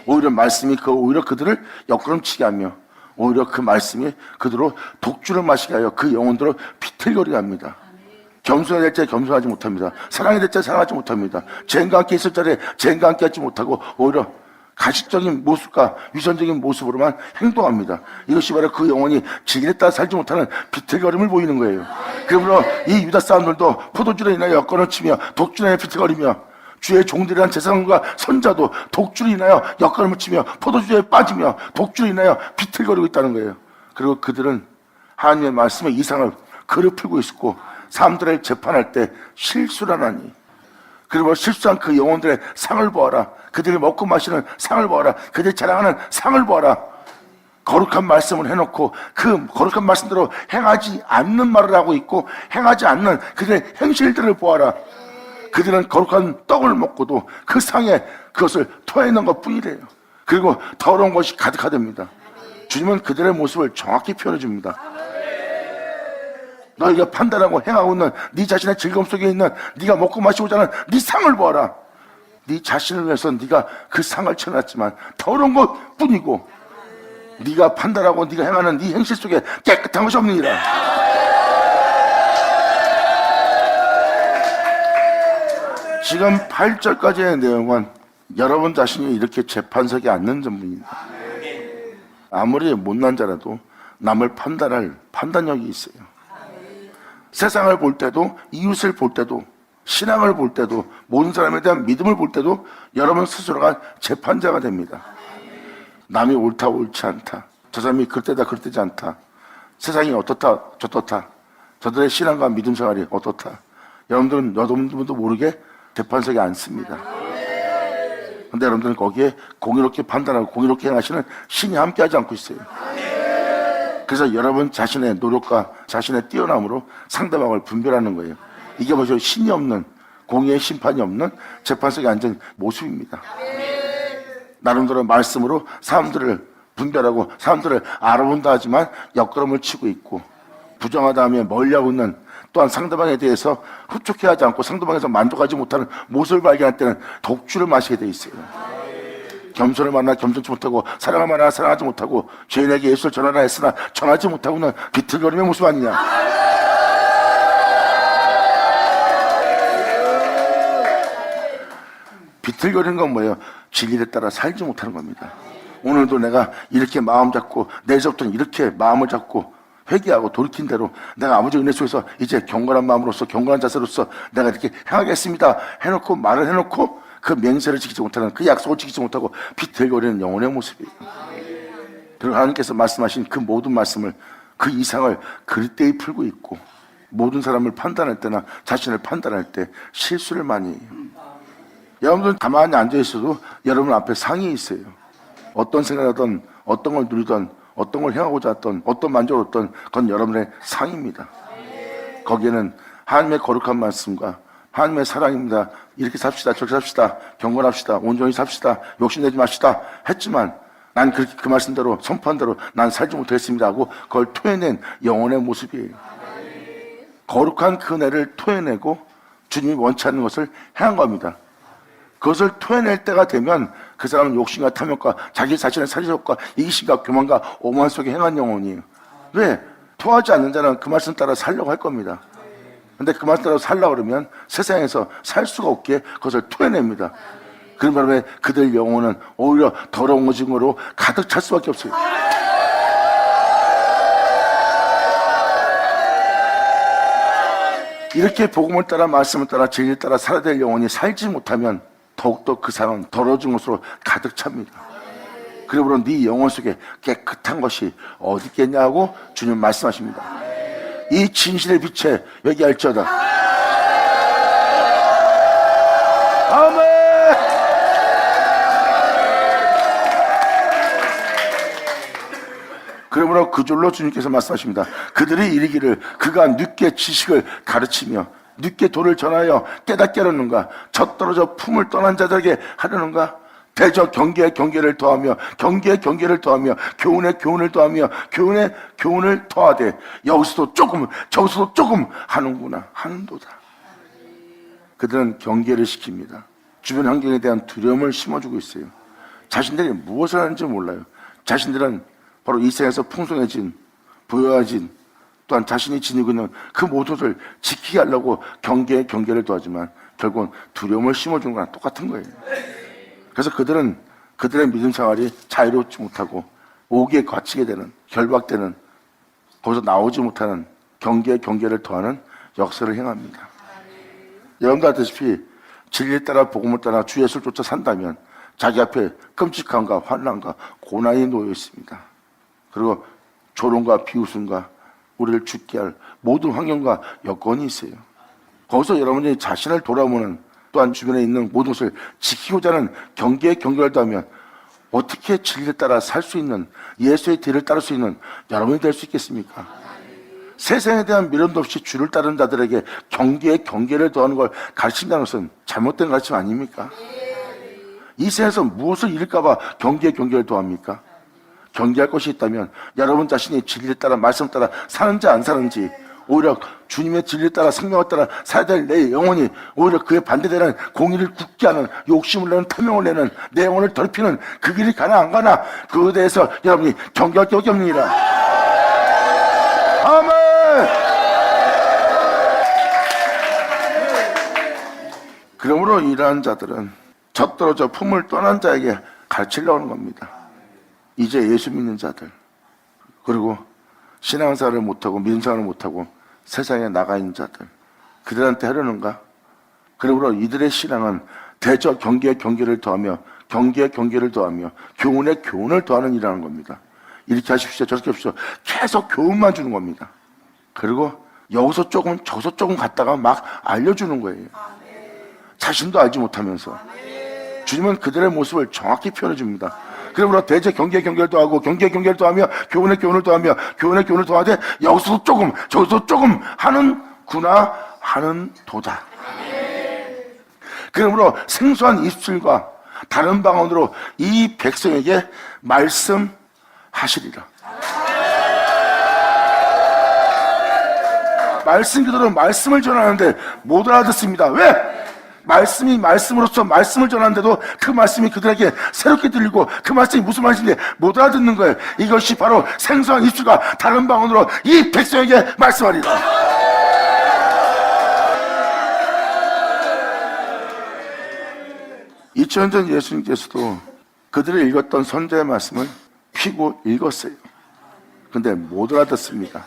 오히려 말씀이 오히려 그들을 역걸음치게 하며 오히려 그 말씀이 그들로 독주를 마시게 하여 그 영혼들을 비틀거리게 합니다. 겸손해야 될 때 겸손하지 못합니다. 사랑해야 될 때 사랑하지 못합니다. 죄인과 함께 있을 자리에 죄인과 함께 하지 못하고 오히려 가식적인 모습과 위선적인 모습으로만 행동합니다. 이것이 바로 그 영혼이 진리에 따라 살지 못하는 비틀거림을 보이는 거예요. 그러므로 이 유다 사람들도 포도주로 인하여 역걸음을 치며 독주로 인하여 비틀거리며 주의 종들이란 제사장과 선자도 독주로 인하여 역걸음을 치며 포도주에 빠지며 독주로 인하여 비틀거리고 있다는 거예요. 그리고 그들은 하나님의 말씀의 이상을 그릇 풀고 있었고 사람들을 재판할 때 실수를 하니 그리고 실수한 그 영혼들의 상을 보아라. 그들이 먹고 마시는 상을 보아라. 그들이 자랑하는 상을 보아라. 거룩한 말씀을 해놓고 그 거룩한 말씀대로 행하지 않는 말을 하고 있고 행하지 않는 그들의 행실들을 보아라. 그들은 거룩한 떡을 먹고도 그 상에 그것을 토해내는 것뿐이래요. 그리고 더러운 것이 가득하답니다. 주님은 그들의 모습을 정확히 표현해 줍니다. 너희가 판단하고 행하고 있는 네 자신의 즐거움 속에 있는 네가 먹고 마시고자 하는 네 상을 보아라. 네 자신을 위해서 네가 그 상을 쳐놨지만 더러운 것뿐이고 네가 판단하고 네가 행하는 네 행실 속에 깨끗한 것이 없느니라. 지금 8절까지의 내용은 여러분 자신이 이렇게 재판석에 앉는 전부입니다. 아무리 못난 자라도 남을 판단할 판단력이 있어요. 세상을 볼 때도 이웃을 볼 때도 신앙을 볼 때도 모든 사람에 대한 믿음을 볼 때도 여러분 스스로가 재판자가 됩니다. 남이 옳다 옳지 않다, 저 사람이 그때다 그때지 않다, 세상이 어떻다 저떻다, 저들의 신앙과 믿음 생활이 어떻다, 여러분들도 모르게 재판석에 앉습니다. 근데 여러분들은 거기에 공의롭게 판단하고 공의롭게 행하시는 신이 함께하지 않고 있어요. 그래서 여러분 자신의 노력과 자신의 뛰어남으로 상대방을 분별하는 거예요. 이게 뭐죠? 신이 없는, 공의의 심판이 없는 재판석에 앉은 모습입니다. 나름대로 말씀으로 사람들을 분별하고 사람들을 알아본다 하지만 역걸음을 치고 있고 부정하다 하며 멀리하고 있는, 또한 상대방에 대해서 흡족해하지 않고 상대방에서 만족하지 못하는 모습을 발견할 때는 독주를 마시게 돼 있어요. 겸손을 만나 겸손치 못하고 사랑을 만나 사랑하지 못하고 죄인에게 예수를 전하라 했으나 전하지 못하고는 비틀거림의 모습 아니냐. 비틀거리는 건 뭐예요? 진리에 따라 살지 못하는 겁니다. 오늘도 내가 이렇게 마음 잡고 내일부터는 이렇게 마음을 잡고 회개하고 돌이킨 대로 내가 아버지 은혜 속에서 이제 경건한 마음으로서 경건한 자세로서 내가 이렇게 행하겠습니다 해놓고 말을 해놓고 그 맹세를 지키지 못하는, 그 약속을 지키지 못하고 비틀거리는 영혼의 모습이에요. 그리고 하나님께서 말씀하신 그 모든 말씀을, 그 이상을 그릇되이 풀고 있고 모든 사람을 판단할 때나 자신을 판단할 때 실수를 많이 해요. 여러분들은 가만히 앉아있어도 여러분 앞에 상이 있어요. 어떤 생각을 하든 어떤 걸 누리든 어떤 걸 행하고자 했던 어떤 만족을 얻던 그건 여러분의 상입니다. 거기에는 하나님의 거룩한 말씀과 하나님의 사랑입니다. 이렇게 삽시다 저렇게 삽시다 경건합시다 온전히 삽시다 욕심내지 맙시다 했지만 난 그렇게 그 말씀대로 선포한 대로 난 살지 못했습니다 하고 그걸 토해낸 영혼의 모습이에요. 거룩한 그 은혜를 토해내고 주님이 원치 않는 것을 행한 겁니다. 그것을 토해낼 때가 되면 그 사람은 욕심과 탐욕과 자기 자신의 사리욕과 이기심과 교만과 오만 속에 행한 영혼이에요. 왜? 토하지 않는 자는 그 말씀 따라 살려고 할 겁니다. 근데 그 말씀 따라 살려고 그러면 세상에서 살 수가 없게 그것을 토해냅니다. 그런 바람에 그들 영혼은 오히려 더러운 것으로 가득 찰 수밖에 없어요. 이렇게 복음을 따라 말씀을 따라 진리를 따라 살아야 될 영혼이 살지 못하면 더욱더 그 사람은 더러워진 것으로 가득 찹니다. 그러므로 네 영혼 속에 깨끗한 것이 어디 있겠냐고 주님 말씀하십니다. 이 진실의 빛에 여기 할지어다. 아멘. 그러므로 그 줄로 주님께서 말씀하십니다. 그들이 이르기를 그가 늦게 지식을 가르치며 늦게 도를 전하여 깨닫게 하려는가, 젖떨어져 품을 떠난 자들에게 하려는가. 대저 경계에 경계를 더하며 경계에 경계를 더하며 교훈에 교훈을 더하며 교훈에 교훈을 더하되 여기서도 조금 저기서도 조금 하는구나 하는도다. 그들은 경계를 시킵니다. 주변 환경에 대한 두려움을 심어주고 있어요. 자신들이 무엇을 하는지 몰라요. 자신들은 바로 이 세상에서 풍성해진 부여해진 또한 자신이 지니고 있는 그 모두를 지키게 하려고 경계에 경계를 더하지만 결국은 두려움을 심어주는 거랑 똑같은 거예요. 그래서 그들은 그들의 믿음 생활이 자유롭지 못하고 오기에 갇히게 되는, 결박되는, 거기서 나오지 못하는 경계에 경계를 더하는 역사를 행합니다. 여러분도 아시다시피 진리에 따라 복음을 따라 주 예수를 쫓아 산다면 자기 앞에 끔찍함과 환난과 고난이 놓여 있습니다. 그리고 조롱과 비웃음과 우리를 죽게 할 모든 환경과 여건이 있어요. 거기서 여러분이 자신을 돌아보는, 또한 주변에 있는 모든 것을 지키고자 하는 경계에 경계를 더하면 어떻게 진리에 따라 살 수 있는, 예수의 뒤를 따를 수 있는 여러분이 될 수 있겠습니까? 세상에 대한 미련도 없이 주를 따르는 자들에게 경계에 경계를 더하는 걸 가르친다는 것은 잘못된 가르침 아닙니까? 이 세상에서 무엇을 잃을까 봐 경계에 경계를 더합니까? 경계할 것이 있다면 여러분 자신이 진리에 따라 말씀 따라 사는지 안 사는지, 오히려 주님의 진리에 따라 생명을 따라 살아야 될 내 영혼이 오히려 그에 반대되는 공의를 굳게 하는, 욕심을 내는, 탐욕을 내는, 내 영혼을 더럽히는 그 길이 가나 안 가나, 그에 대해서 여러분이 경계할 게 없습니다. 아멘. 그러므로 이러한 자들은 젖떨어져 품을 떠난 자에게 가르치려고 하는 겁니다. 이제 예수 믿는 자들, 그리고 신앙생활을 못하고 믿음생활을 못하고 세상에 나가 있는 자들, 그들한테 하려는가? 그러므로 이들의 신앙은 대저 경계에 경계를 더하며 경계에 경계를 더하며 교훈에 교훈을 더하는 일이라는 겁니다. 이렇게 하십시오, 저렇게 하십시오. 계속 교훈만 주는 겁니다. 그리고 여기서 조금 저기서 조금 갔다가 막 알려주는 거예요. 자신도 알지 못하면서. 주님은 그들의 모습을 정확히 표현해 줍니다. 그러므로 대제 경계에 경계를 더하고 경계에 경계를 더하며 교훈에 교훈을 더하며 교훈에 교훈을 더하되 여기서도 조금 저기서도 조금 하는구나 하는 도다. 그러므로 생소한 입술과 다른 방언으로 이 백성에게 말씀하시리라. 말씀 그대로 말씀을 전하는데 못 알아듣습니다. 왜? 말씀이 말씀으로서 말씀을 전하는데도 그 말씀이 그들에게 새롭게 들리고 그 말씀이 무슨 말인지 못 알아듣는 거예요. 이것이 바로 생소한 입술과 다른 방언으로 이 백성에게 말씀하리라. 2000년 전 예수님께서도 그들이 읽었던 선자의 말씀을 피고 읽었어요. 근데 못 알아듣습니다.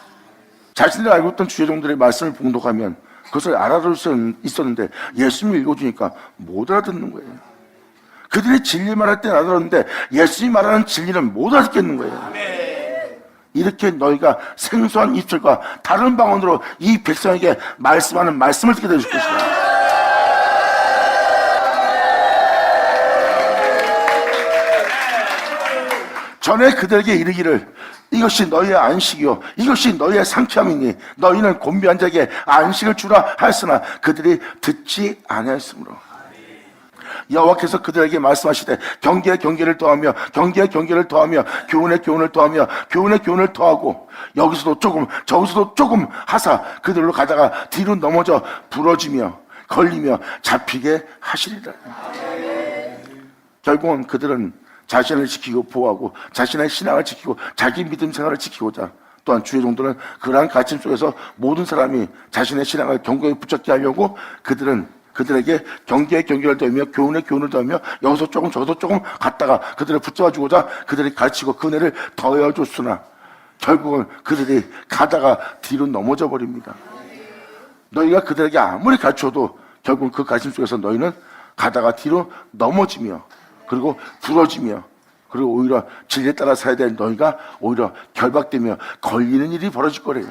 자신들이 알고 있던 주의종들의 말씀을 봉독하면 그것을 알아들 수 있었는데 예수님이 읽어주니까 못 알아듣는 거예요. 그들이 진리 말할 때는 알아들었는데 예수님이 말하는 진리는 못 알아듣겠는 거예요. 이렇게 너희가 생소한 입술과 다른 방언으로 이 백성에게 말씀하는 말씀을 듣게 되실 것이다. 전에 그들에게 이르기를 이것이 너희의 안식이요 이것이 너희의 상쾌함이니 너희는 곤비한 자에게 안식을 주라 하였으나 그들이 듣지 아니하였으므로 여호와께서 그들에게 말씀하시되 경계에 경계를 더하며 경계에 경계를 더하며 교훈에 교훈을 더하며 교훈에 교훈을 더하고 여기서도 조금 저기서도 조금 하사 그들로 가다가 뒤로 넘어져 부러지며 걸리며 잡히게 하시리라. 결국은 그들은 자신을 지키고 보호하고 자신의 신앙을 지키고 자기 믿음 생활을 지키고자 또한 주의 종들은 그러한 가르침 속에서 모든 사람이 자신의 신앙을 경고에 붙잡게 하려고 그들에게 경계에 경계를 더하며 교훈에 교훈을 더하며 여기서 조금 저기서 조금 갔다가 그들을 붙잡아주고자 그들이 가르치고 그 은혜를 더해줬으나 결국은 그들이 가다가 뒤로 넘어져 버립니다. 너희가 그들에게 아무리 가르쳐도 결국 그 가르침 속에서 너희는 가다가 뒤로 넘어지며 그리고 부러지며 그리고 오히려 진리에 따라 살아야 될 너희가 오히려 결박되며 걸리는 일이 벌어질 거래요.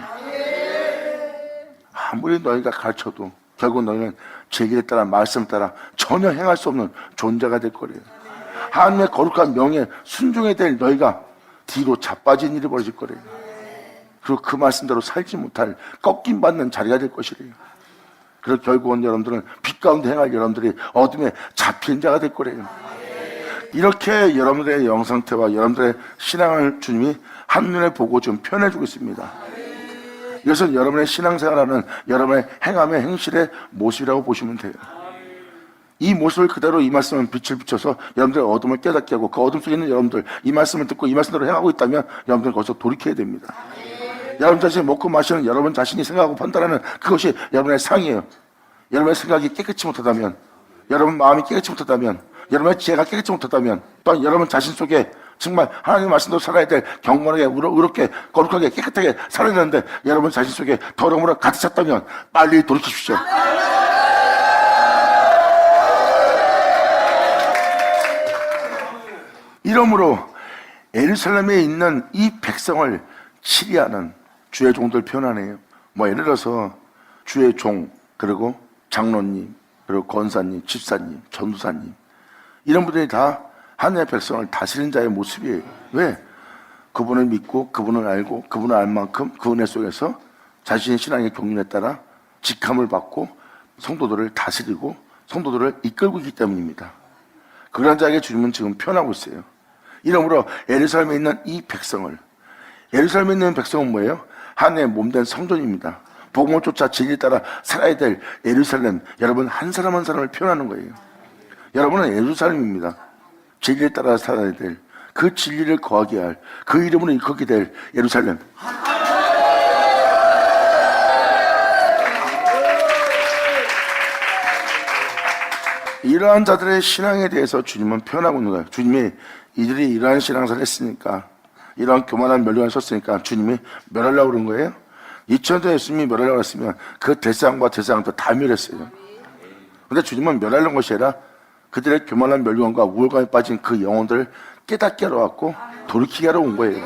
아무리 너희가 가르쳐도 결국 너희는 진리에 따라 말씀에 따라 전혀 행할 수 없는 존재가 될 거래요. 하나님의 거룩한 명예에 순종해야 될 너희가 뒤로 자빠진 일이 벌어질 거래요. 그리고 그 말씀대로 살지 못할 꺾임 받는 자리가 될 것이래요. 그리고 결국은 여러분들은 빛 가운데 행할 여러분들이 어둠에 잡힌 자가 될 거래요. 이렇게 여러분들의 영상태와 여러분들의 신앙을 주님이 한눈에 보고 좀 표현해주고 있습니다. 이것은 여러분의 신앙생활하는 여러분의 행함의 행실의 모습이라고 보시면 돼요. 이 모습을 그대로 이 말씀은 빛을 비춰서 여러분들의 어둠을 깨닫게 하고 그 어둠 속에 있는 여러분들 이 말씀을 듣고 이 말씀대로 행하고 있다면 여러분들은 거기서 돌이켜야 됩니다. 여러분 자신이 먹고 마시는 여러분 자신이 생각하고 판단하는 그것이 여러분의 상이에요. 여러분의 생각이 깨끗이 못하다면, 여러분 마음이 깨끗이 못하다면, 여러분의 지혜가 깨끗이 못하다면, 또한 여러분 자신 속에 정말 하나님의 말씀대로 살아야 될 경건하게 의롭게 거룩하게 깨끗하게 살아야 되는데 여러분 자신 속에 더러움으로 가득 찼다면 빨리 돌이키십시오. 이러므로 예루살렘에 있는 이 백성을 치리하는 주의 종들 표현하네요. 예를 들어서 주의 종, 그리고 장로님, 그리고 권사님, 집사님, 전도사님 이런 분들이 다 하나님의 백성을 다스리는 자의 모습이에요. 왜? 그분을 믿고 그분을 알고 그분을 알 만큼 그 은혜 속에서 자신의 신앙의 경륜에 따라 직함을 받고 성도들을 다스리고 성도들을 이끌고 있기 때문입니다. 그런 자에게 주님은 지금 표현하고 있어요. 이러므로 예루살렘에 있는 이 백성을, 예루살렘에 있는 백성은 뭐예요? 하나님의 몸된 성전입니다. 복음을 쫓아 진리에 따라 살아야 될 예루살렘, 여러분 한 사람 한 사람을 표현하는 거예요. 여러분은 예루살렘입니다. 진리에 따라 살아야 될, 그 진리를 거하게 할, 그 이름으로 일컫게 될 예루살렘. 이러한 자들의 신앙에 대해서 주님은 표현하고 있는 거예요. 주님이 이들이 이러한 신앙생활을 했으니까, 이러한 교만한 멸류관을 썼으니까 주님이 멸하려고 그런 거예요. 2000년 전에 예수님이 멸하려고 했으면 그 대상과 대상도 다 멸했어요. 근데 주님은 멸하려는 것이 아니라 그들의 교만한 멸류관과 우월감에 빠진 그 영혼들을 깨닫게 하러 왔고 돌이키게 하러 온 거예요.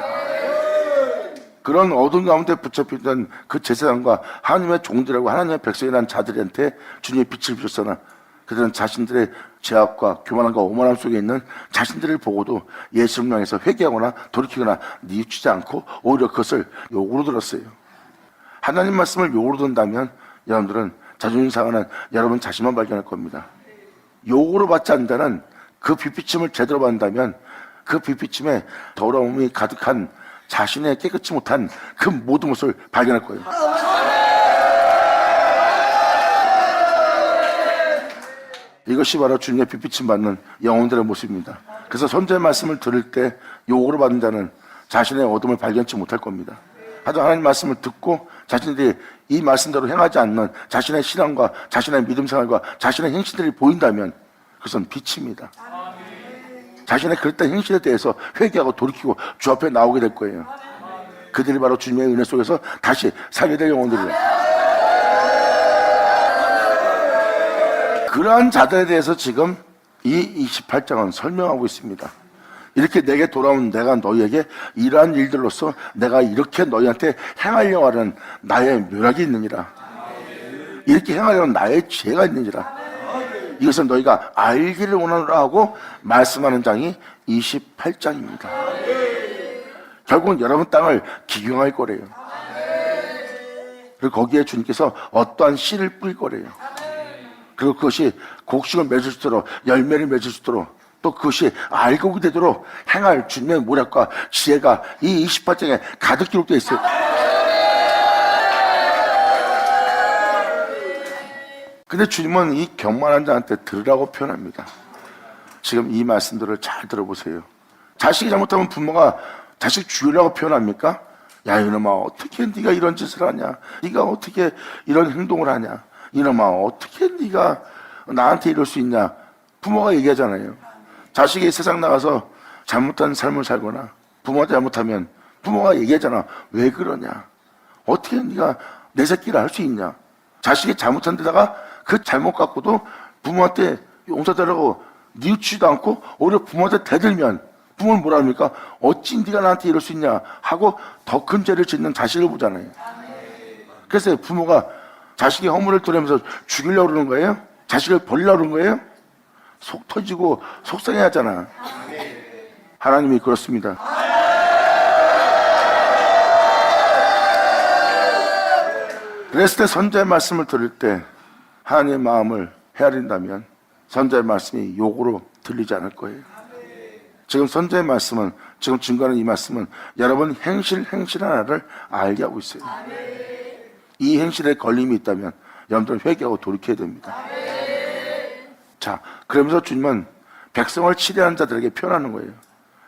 그런 어두운 가운데 붙잡히던 그 제사장과 하나님의 종들하고 하나님의 백성이라는 자들한테 주님의 빛을 비쳤으나 그들은 자신들의 죄악과 교만함과 오만함 속에 있는 자신들을 보고도 예수님을 향해서 회개하거나 돌이키거나 뉘우치지 않고 오히려 그것을 욕으로 들었어요. 하나님 말씀을 욕으로 든다면 여러분들은 자존심 상하는 여러분 자신만 발견할 겁니다. 욕으로 받지 않는 자는 그 빛비침을 제대로 받는다면 그 빛비침에 더러움이 가득한 자신의 깨끗이 못한 그 모든 모습을 발견할 거예요. 이것이 바로 주님의 빛비침 받는 영혼들의 모습입니다. 그래서 선지자의 말씀을 들을 때 욕으로 받는 자는 자신의 어둠을 발견치 못할 겁니다. 하지만 하나님 말씀을 듣고 자신들이 이 말씀대로 행하지 않는 자신의 신앙과 자신의 믿음 생활과 자신의 행실들이 보인다면 그것은 빛입니다. 자신의 그릇된 행실에 대해서 회개하고 돌이키고 주 앞에 나오게 될 거예요. 그들이 바로 주님의 은혜 속에서 다시 살게 될 영혼들이에요. 그러한 자들에 대해서 지금 이 28장은 설명하고 있습니다. 이렇게 내게 돌아온 내가 너희에게 이러한 일들로서 내가 이렇게 너희한테 행하려고 하는 나의 묘락이 있느니라. 이렇게 행하려는 나의 지혜가 있느니라. 이것은 너희가 알기를 원하노라 하고 말씀하는 장이 28장입니다. 결국은 여러분 땅을 기경할 거래요. 그리고 거기에 주님께서 어떠한 씨를 뿌릴 거래요. 그리고 그것이 곡식을 맺을 수 있도록 열매를 맺을 수 있도록 또 그것이 알곡이 되도록 행할 주님의 모략과 지혜가 이 28장에 가득 기록되어 있어요. 근데 주님은 이 경만한 자한테 들으라고 표현합니다. 지금 이 말씀들을 잘 들어보세요. 자식이 잘못하면 부모가 자식 죽이려고 표현합니까? 야 이놈아 어떻게 네가 이런 짓을 하냐, 네가 어떻게 이런 행동을 하냐, 이놈아 어떻게 네가 나한테 이럴 수 있냐. 부모가 얘기하잖아요. 자식이 세상 나가서 잘못한 삶을 살거나 부모가 잘못하면 부모가 얘기하잖아. 왜 그러냐, 어떻게 네가 내 새끼를 할 수 있냐. 자식이 잘못한 데다가 그 잘못 갖고도 부모한테 용서달라고 뉘우치지도 않고 오히려 부모한테 대들면 부모는 뭐라 합니까? 어찌 네가 나한테 이럴 수 있냐 하고 더 큰 죄를 짓는 자식을 보잖아요. 그래서 부모가 자식이 허물을 토내면서 죽이려고 그러는 거예요? 자식을 버리려고 그러는 거예요? 속 터지고 속상해 하잖아. 하나님이 그렇습니다. 그랬을 때 선자의 말씀을 들을 때 하나님의 마음을 헤아린다면 선자의 말씀이 욕으로 들리지 않을 거예요. 지금 선자의 말씀은, 지금 증거하는 이 말씀은 여러분 행실 하나를 알게 하고 있어요. 이 행실에 걸림이 있다면 여러분들은 회개하고 돌이켜야 됩니다. 자, 그러면서 주님은 백성을 치료하는 자들에게 표현하는 거예요.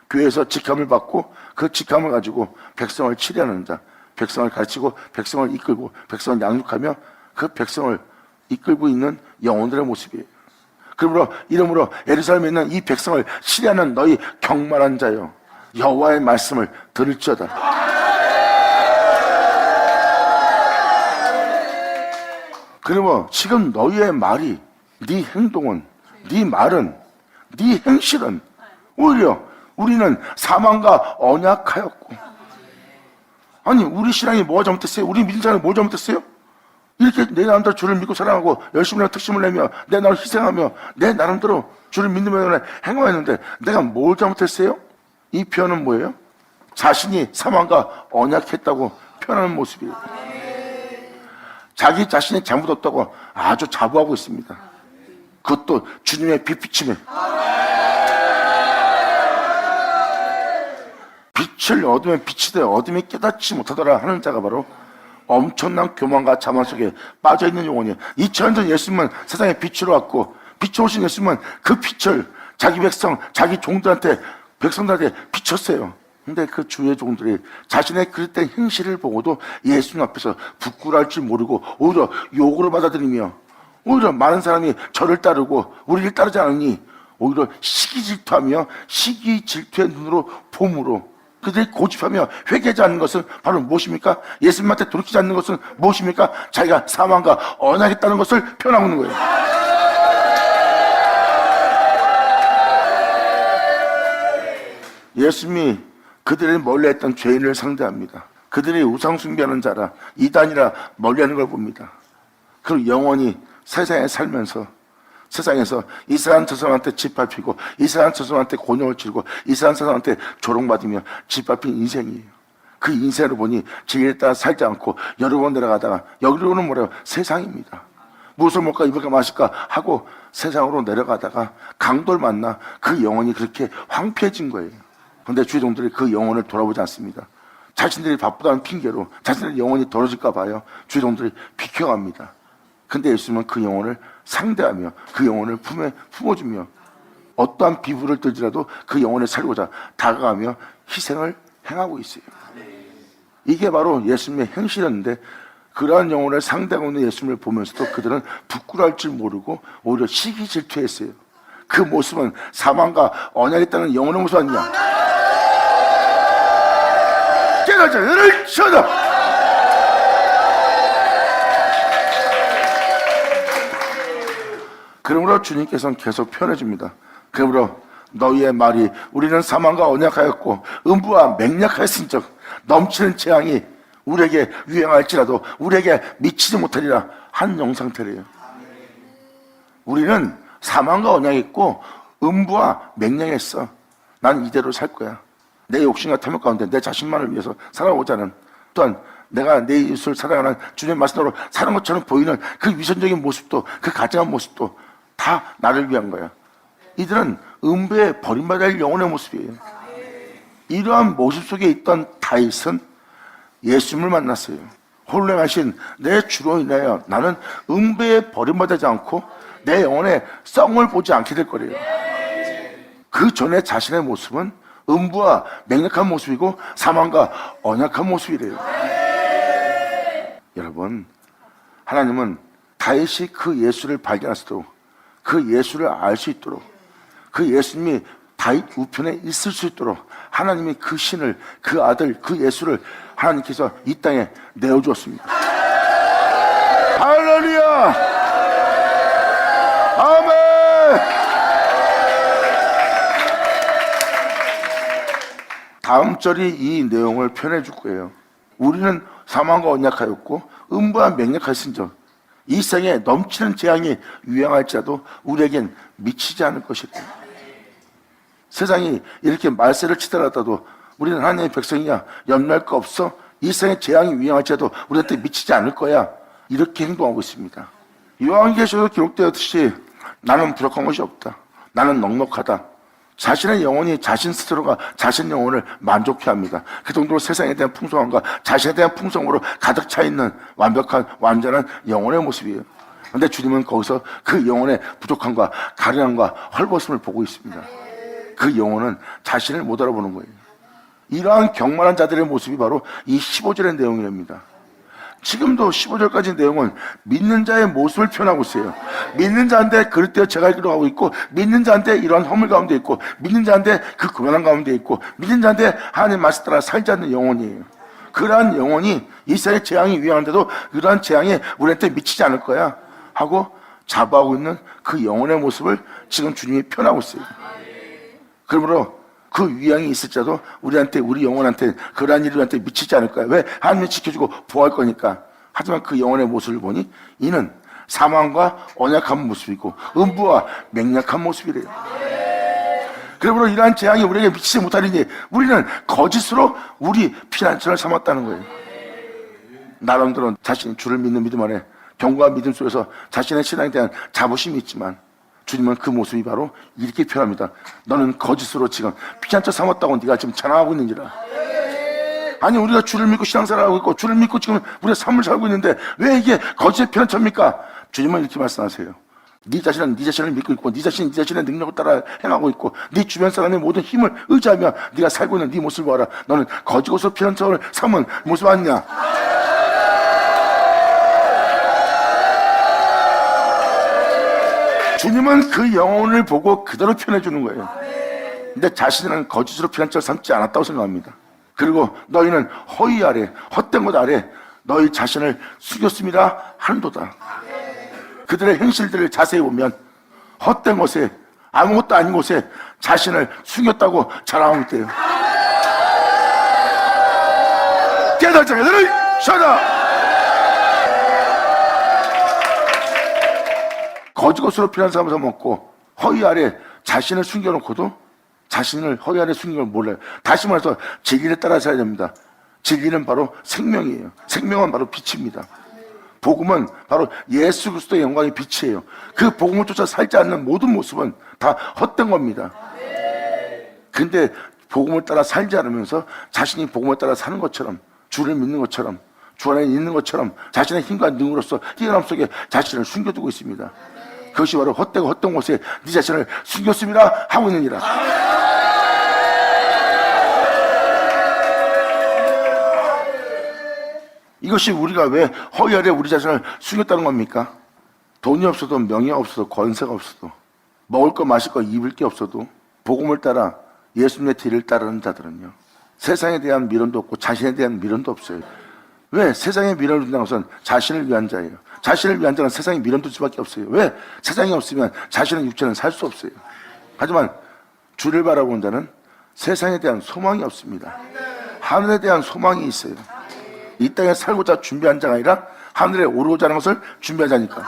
교회에서 직함을 받고 그 직함을 가지고 백성을 치료하는 자, 백성을 가르치고 백성을 이끌고 백성을 양육하며 그 백성을 이끌고 있는 영혼들의 모습이에요. 그러므로 이러므로 예루살렘에 있는 이 백성을 치료하는 너희 경만한 자여, 여호와의 말씀을 들을지어다. 그러므로 지금 너희의 말이, 네 행동은, 네 말은, 네 행실은 오히려 우리는 사망과 언약하였고, 아니 우리 신앙이 뭐가 잘못됐어요? 우리 믿는 사람이 뭐 잘못됐어요? 이렇게 내 나름대로 주를 믿고 사랑하고 열심히 특심을 내며 내 나를 희생하며 내 나름대로 주를 믿는 면에 행동했는데 내가 뭘 잘못했어요? 이 표현은 뭐예요? 자신이 사망과 언약했다고 표현하는 모습이에요. 자기 자신이 잘못 없다고 아주 자부하고 있습니다. 그것도 주님의 빛비침에. 빛을 얻으면 빛이 돼 어둠이 깨닫지 못하더라 하는 자가 바로 엄청난 교만과 자만 속에 빠져있는 영혼이에요. 2000년 전 예수님은 세상에 빛으로 왔고 빛으로 오신 예수님은 그 빛을 자기 백성, 자기 종들한테, 백성들한테 비쳤어요. 근데 그 주의 종들이 자신의 그릇된 행실을 보고도 예수님 앞에서 부끄러울 줄 모르고 오히려 욕으로 받아들이며 오히려 많은 사람이 저를 따르고 우리를 따르지 않으니 오히려 시기 질투하며 시기 질투의 눈으로 봄으로 그들이 고집하며 회개하지 않는 것은 바로 무엇입니까? 예수님한테 돌이키지 않는 것은 무엇입니까? 자기가 사망과 언약했다는 것을 표현하고 있는 거예요. 예수님이 그들이 멀리했던 죄인을 상대합니다. 그들이 우상 숭배하는 자라 이단이라 멀리하는 걸 봅니다. 그리고 영원히 세상에 살면서 세상에서 이 사람 저 사람한테 짓밟히고 이 사람 저 사람한테 곤욕을 치르고 이 사람 저 사람한테 조롱받으며 짓밟힌 인생이에요. 그 인생을 보니 진리에 따라 살지 않고 여러 번 내려가다가 여기로는 뭐래요? 세상입니다. 무엇을 먹을까 입을까 마실까 하고 세상으로 내려가다가 강도를 만나 그 영혼이 그렇게 황폐해진 거예요. 그런데 주의 종들이 그 영혼을 돌아보지 않습니다. 자신들이 바쁘다는 핑계로 자신들의 영혼이 더러질까 봐요. 주의 종들이 비켜갑니다. 근데 예수님은 그 영혼을 상대하며 그 영혼을 품에 품어주며 어떠한 비부를 들지라도 그 영혼을 살고자 다가가며 희생을 행하고 있어요. 이게 바로 예수님의 행실이었는데 그러한 영혼을 상대하고 있는 예수님을 보면서도 그들은 부끄러울 줄 모르고 오히려 시기 질투했어요. 그 모습은 사망과 언약이 있다는 영혼의 모습 아니냐. 깨닫자 너를 쳐다. 그러므로 주님께서는 계속 표현해 줍니다. 그러므로 너희의 말이 우리는 사망과 언약하였고 음부와 맹약하였은즉 넘치는 재앙이 우리에게 유행할지라도 우리에게 미치지 못하리라 한 영상태래요. 우리는 사망과 언약했고 음부와 맹약했어. 난 이대로 살 거야. 내 욕심과 탐욕 가운데 내 자신만을 위해서 살아오자는, 또한 내가 내 이웃을 사랑하는 주님의 말씀으로 사는 것처럼 보이는 그 위선적인 모습도, 그 가증한 모습도 다 나를 위한 거야. 이들은 음부에 버림받아야 할 영혼의 모습이에요. 이러한 모습 속에 있던 다윗은 예수님을 만났어요. 홀랭하신 내 주로 인하여 나는 음부에 버림받지 않고 내 영혼의 썩을 보지 않게 될 거래요. 그 전에 자신의 모습은 음부와 맹약한 모습이고 사망과 언약한 모습이래요. 여러분, 하나님은 다윗이 그 예수를 발견할 수 있도록, 그 예수를 알 수 있도록, 그 예수님이 다윗 우편에 있을 수 있도록 하나님이 그 신을, 그 아들, 그 예수를 하나님께서 이 땅에 내어주었습니다. 할렐루야! 아멘! 다음 절이 이 내용을 표현해 줄 거예요. 우리는 사망과 언약하였고 음부와 맹약하였은즉 이 생에 넘치는 재앙이 유행할지라도 우리에겐 미치지 않을 것이다. 세상이 이렇게 말세를 치더라도 우리는 하나님의 백성이야, 염려할 거 없어, 이 생에 재앙이 유행할지라도 우리한테 미치지 않을 거야, 이렇게 행동하고 있습니다. 요한계시록에 기록되었듯이 나는 부족한 것이 없다, 나는 넉넉하다. 자신의 영혼이 자신 스스로가 자신 영혼을 만족해 합니다. 그 정도로 세상에 대한 풍성함과 자신에 대한 풍성으로 가득 차 있는 완벽한 완전한 영혼의 모습이에요. 그런데 주님은 거기서 그 영혼의 부족함과 가련함과 헐벗음을 보고 있습니다. 그 영혼은 자신을 못 알아보는 거예요. 이러한 경만한 자들의 모습이 바로 이 15절의 내용입니다. 지금도 15절까지 내용은 믿는 자의 모습을 표현하고 있어요. 믿는 자한테 그릇되어 제가 기도하고 있고, 믿는 자한테 이러한 허물 가운데 있고, 믿는 자한테 그 고난한 가운데 있고, 믿는 자한테 하나님 말씀 따라 살지 않는 영혼이에요. 그러한 영혼이 이 세상에 재앙이 위험한데도 그러한 재앙이 우리한테 미치지 않을 거야 하고 자부하고 있는 그 영혼의 모습을 지금 주님이 표현하고 있어요. 그러므로 그 위양이 있을지라도 우리한테, 우리 영혼한테 그러한 일이 우리한테 미치지 않을 거야. 왜? 하나님이 지켜주고 보호할 거니까. 하지만 그 영혼의 모습을 보니 이는 사망과 언약한 모습이고 음부와 맹약한 모습이래요. 그러므로 이러한 재앙이 우리에게 미치지 못하니 우리는 거짓으로 우리 피난처를 삼았다는 거예요. 나름대로 자신이 주를 믿는 믿음 안에 경고와 믿음 속에서 자신의 신앙에 대한 자부심이 있지만 주님은 그 모습이 바로 이렇게 표현합니다. 너는 거짓으로 지금 피난처 삼았다고 네가 지금 자랑하고 있는지라. 아니, 우리가 주를 믿고 신앙생활하고 있고 주를 믿고 지금 우리가 삶을 살고 있는데 왜 이게 거짓의 피난처입니까? 주님은 이렇게 말씀하세요. 네 자신은 네 자신을 믿고 있고 네 자신이 네 자신의 능력을 따라 행하고 있고 네 주변 사람의 모든 힘을 의지하며 네가 살고 있는 네 모습을 봐라. 너는 거짓으로 피난처를 삼은 모습 아니냐? 주님은 그 영혼을 보고 그대로 표현해 주는 거예요. 근데 자신은 거짓으로 피난처를 삼지 않았다고 생각합니다. 그리고 너희는 허위 아래, 헛된 것 아래 너희 자신을 숙였습니다 하는도다. 그들의 행실들을 자세히 보면 헛된 곳에, 아무것도 아닌 곳에 자신을 숙였다고 자랑하고 있대요. 깨달자, 얘들을 쉬어라! 거짓것으로 피난처를 삼았고 허위 아래 자신을 숨겨놓고도 자신을 허위 아래 숨긴 걸 몰라요. 다시 말해서 진리를 따라 살아야 됩니다. 진리는 바로 생명이에요. 생명은 바로 빛입니다. 복음은 바로 예수 그리스도의 영광의 빛이에요. 그 복음을 쫓아 살지 않는 모든 모습은 다 헛된 겁니다. 근데 복음을 따라 살지 않으면서 자신이 복음을 따라 사는 것처럼, 주를 믿는 것처럼, 주 안에 있는 것처럼 자신의 힘과 능으로서 뛰어남 속에 자신을 숨겨두고 있습니다. 그것이 바로 헛되고 헛된 곳에 네 자신을 숨겼습니다 하고 있느니라. 이것이 우리가 왜 허위 아래 우리 자신을 숨겼다는 겁니까? 돈이 없어도, 명예가 없어도, 권세가 없어도, 먹을 거 마실 거 입을 게 없어도 복음을 따라 예수님의 뒤를 따르는 자들은요, 세상에 대한 미련도 없고 자신에 대한 미련도 없어요. 왜? 세상에 미련을 둔다는 것은 자신을 위한 자예요. 자신을 위한 자는 세상에 미련 둘 수밖에 없어요. 왜? 세상이 없으면 자신의 육체는 살 수 없어요. 하지만 주를 바라보는 자는 세상에 대한 소망이 없습니다. 하늘에 대한 소망이 있어요. 이 땅에 살고자 준비한 자가 아니라 하늘에 오르고자 하는 것을 준비한 자니까.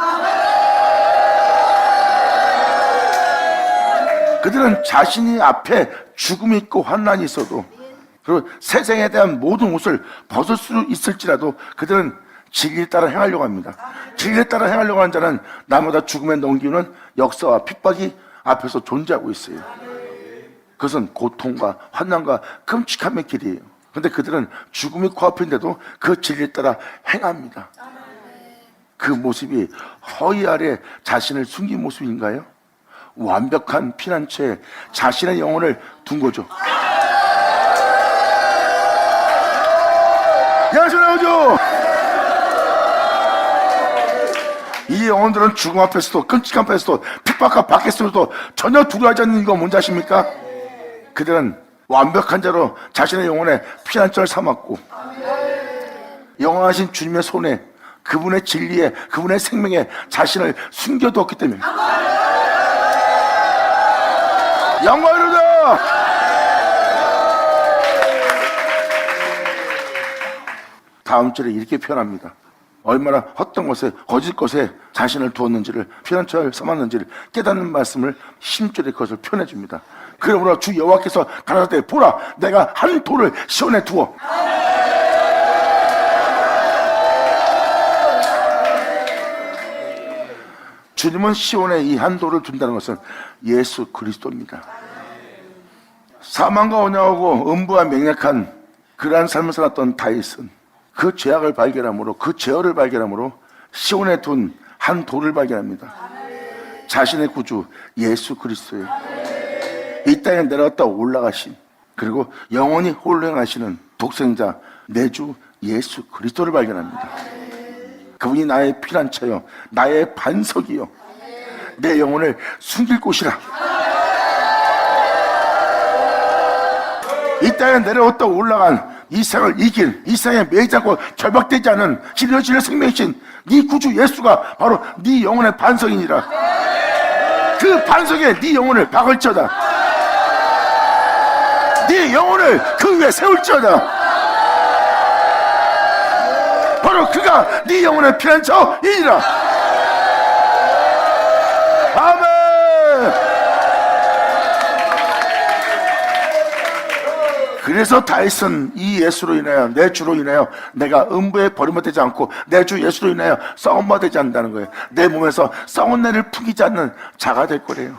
그들은 자신이 앞에 죽음이 있고 환난이 있어도, 그리고 세상에 대한 모든 옷을 벗을 수 있을지라도 그들은 진리를 따라 행하려고 합니다. 진리를 따라 행하려고 하는 자는 나마다 죽음에 넘기는 역사와 핍박이 앞에서 존재하고 있어요. 그것은 고통과 환난과 끔찍함의 길이에요. 그런데 그들은 죽음이 코앞인데도 그 진리를 따라 행합니다. 그 모습이 허위 아래 자신을 숨긴 모습인가요? 완벽한 피난처에 자신의 영혼을 둔 거죠. 야소 나오죠. 이 영혼들은 죽음 앞에서도, 끔찍한 앞에서도, 핍박과 밖에서도 전혀 두려워하지 않는 이유가 뭔지 아십니까? 그들은 완벽한 자로 자신의 영혼에 피난처를 삼았고, 영원하신 주님의 손에, 그분의 진리에, 그분의 생명에 자신을 숨겨두었기 때문에. 영광이로다. 다음 절에 이렇게 표현합니다. 얼마나 헛된 것에 거짓 것에 자신을 두었는지를 피난처를 삼았는지를 깨닫는 말씀을 10절에 그것을 표현해 줍니다. 그러므로 주 여호와께서 가라사대 보라 내가 한 돌을 시온에 두어 주님은 시온에 이 한 돌을 둔다는 것은 예수 그리스도입니다. 사망과 언약하고 음부와 맹약한 그러한 삶을 살았던 다윗은 그 죄악을 발견함으로 그 죄어를 발견함으로 시온에 둔 한 돌을 발견합니다. 자신의 구주 예수 그리스도의 이 땅에 내려갔다 올라가신 그리고 영원히 홀행하시는 독생자 내 주 예수 그리스도를 발견합니다. 그분이 나의 피난처요 나의 반석이요 내 영혼을 숨길 곳이라. 이 땅에 내려왔다 올라간 이 세상을 이길 이 세상에 매이지 않고 결박되지 않은 진리의 생명이신 네 구주 예수가 바로 네 영혼의 반석이니라. 그 반석에 네 영혼을 박을지어다. 네 영혼을 그 위에 세울지어다. 바로 그가 네 영혼의 피난처이니라. 아멘. 그래서 다윗은 이 예수로 인하여 내 주로 인하여 내가 음부에 버림받지 않고 내 주 예수로 인하여 썩은바되지 않는다는 거예요. 내 몸에서 썩은 내를 풍기지 않는 자가 될 거래요.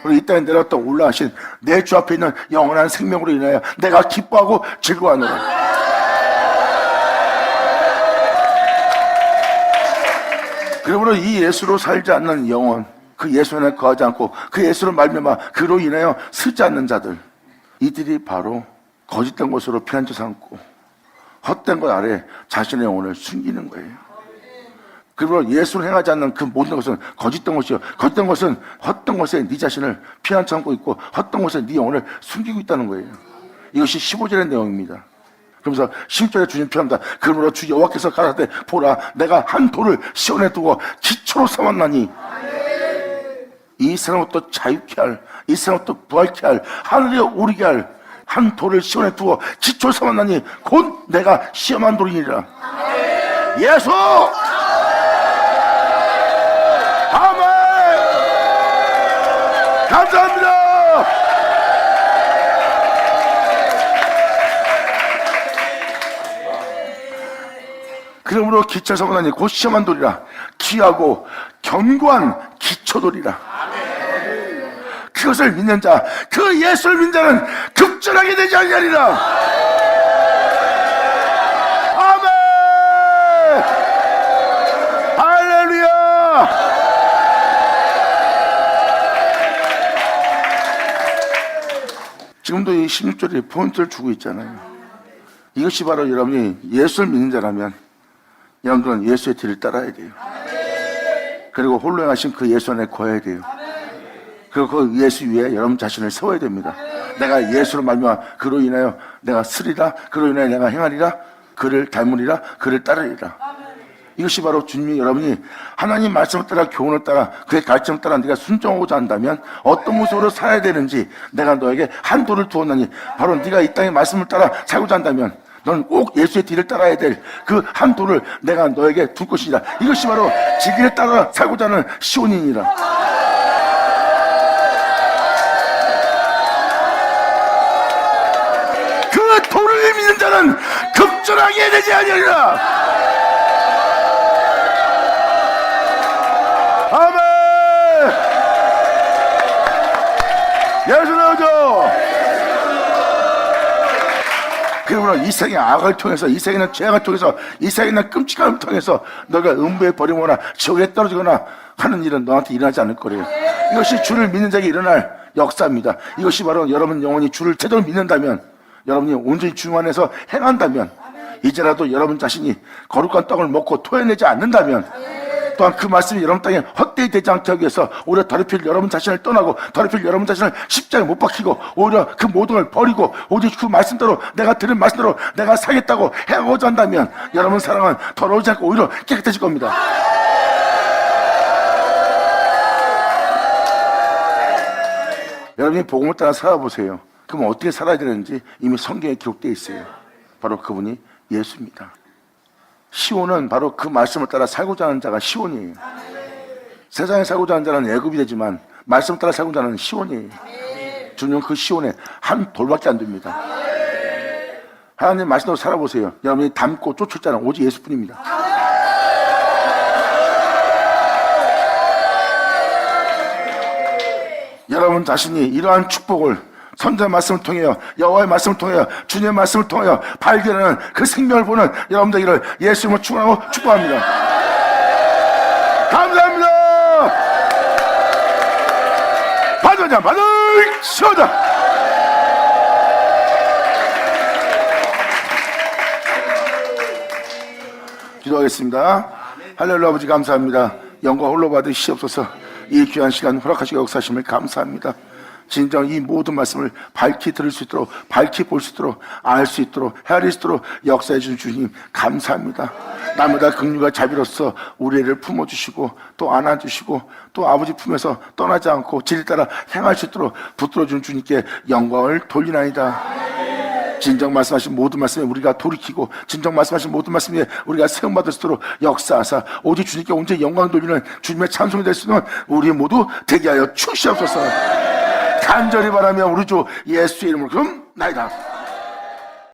그리고 이 땅에 내려왔다 올라가신 내 주 앞에 있는 영원한 생명으로 인하여 내가 기뻐하고 즐거워하노라. 그러므로 이 예수로 살지 않는 영혼 그 예수 안에 거하지 않고 그 예수로 말미암아 그로 인하여 쓰지 않는 자들 이들이 바로 거짓된 것으로 피난처 삼고 헛된 것 아래 자신의 영혼을 숨기는 거예요. 그리고 예수를 행하지 않는 그 모든 것은 거짓된 것이요 거짓된 것은 헛된 것에 네 자신을 피난처 삼고 있고 헛된 것에 네 영혼을 숨기고 있다는 거예요. 이것이 15절의 내용입니다. 그러면서 10절에 주님 표현합니다. 그러므로 주 여호와께서 가라사대 보라 내가 한 돌을 시온에 두고 기초로 삼았나니 이 세상부터 자유케 할 이 세상부터 부활케 할 하늘에 오르게 할 한 돌을 시온에 두어 기초로 삼았나니 곧 내가 시험한 돌이니라. 예수 아멘. 감사합니다. 그러므로 기초를 삼았나니 곧 시험한 돌이라. 귀하고 견고한 기초돌이라. 그것을 믿는 자, 그 예수를 믿는 자는 급전하게 되지 아니하리라. 아멘. 할렐루야. 지금도 이 16절에 포인트를 주고 있잖아요. 이것이 바로 여러분이 예수를 믿는 자라면 여러분들은 예수의 뒤를 따라야 돼요. 그리고 홀로 행하신 그 예수 안에 거해야 돼요. 그리고 그 예수 위에 여러분 자신을 세워야 됩니다. 내가 예수로 말미암아 그로 인하여 내가 쓰리라 그로 인하여 내가 행하리라 그를 닮으리라 그를 따르리라. 이것이 바로 주님이 여러분이 하나님 말씀을 따라 교훈을 따라 그의 가르침을 따라 네가 순종하고자 한다면 어떤 모습으로 살아야 되는지 내가 너에게 한 돌을 두었나니 바로 네가 이 땅의 말씀을 따라 살고자 한다면 넌 꼭 예수의 뒤를 따라야 될 그 한 돌을 내가 너에게 둘 것이니라. 이것이 바로 지기를 따라 살고자 하는 시온이니라. 그 돌을 믿는 자는 급전하게 되지 아니하리라. 아멘. 예수 나오죠. 그러므로 이 세상의 악을 통해서 이 세상의 죄악을 통해서 이 세상의 끔찍함을 통해서 너가 음부에 버리거나 지옥에 떨어지거나 하는 일은 너한테 일어나지 않을 거래요. 이것이 주를 믿는 자에게 일어날 역사입니다. 이것이 바로 여러분 영혼이 주를 제대로 믿는다면 여러분이 온전히 주 안에서 행한다면 이제라도 여러분 자신이 거룩한 떡을 먹고 토해내지 않는다면 또한 그 말씀이 여러분 땅에 헛되이 되지 않게 하기 위해서 오히려 더럽힐 여러분 자신을 떠나고 더럽힐 여러분 자신을 십자가에 못 박히고 오히려 그 모든 걸 버리고 오직 그 말씀대로 내가 들은 말씀대로 내가 살겠다고 해보자 한다면 여러분 사랑은 더러우지 않고 오히려 깨끗해질 겁니다. 여러분이 복음을 따라 살아보세요. 그럼 어떻게 살아야 되는지 이미 성경에 기록되어 있어요. 바로 그분이 예수입니다. 시온은 바로 그 말씀을 따라 살고자 하는 자가 시온이에요. 세상에 살고자 하는 자는 애굽이 되지만 말씀을 따라 살고자 하는 시온이에요. 주님은 그 시온에 한 돌밖에 안 됩니다. 하나님 말씀대로 살아보세요. 여러분이 닮고 쫓을 자는 오직 예수뿐입니다. 여러분 자신이 이러한 축복을 선지자 말씀을 통하여 여호와의 말씀을 통하여 주님의 말씀을 통하여 발견하는 그 생명을 보는 여러분 되기를 예수님을 축원하고 축복합니다. 감사합니다. 받으자 받으시오자. 기도하겠습니다. 할렐루야. 아버지 감사합니다. 영광 홀로 받으시옵소서. 이 귀한 시간 허락하시고 역사하심을 감사합니다. 진정 이 모든 말씀을 밝히 들을 수 있도록, 밝히 볼 수 있도록, 알 수 있도록, 헤아릴 수 있도록 역사해 주신 주님 감사합니다. 나보다 긍휼과 자비로서 우리를 품어주시고 또 안아주시고 또 아버지 품에서 떠나지 않고 질 따라 행할 수 있도록 붙들어준 주님께 영광을 돌리나이다. 진정 말씀하신 모든 말씀에 우리가 돌이키고 진정 말씀하신 모든 말씀에 우리가 세움받을 수 있도록 역사하사 오직 주님께 온전히 영광 돌리는 주님의 찬송이 될 수 있는 우리 모두 되게 하여 주시옵소서. 간절히 바라며 우리 주 예수의 이름으로 그럼 나이다.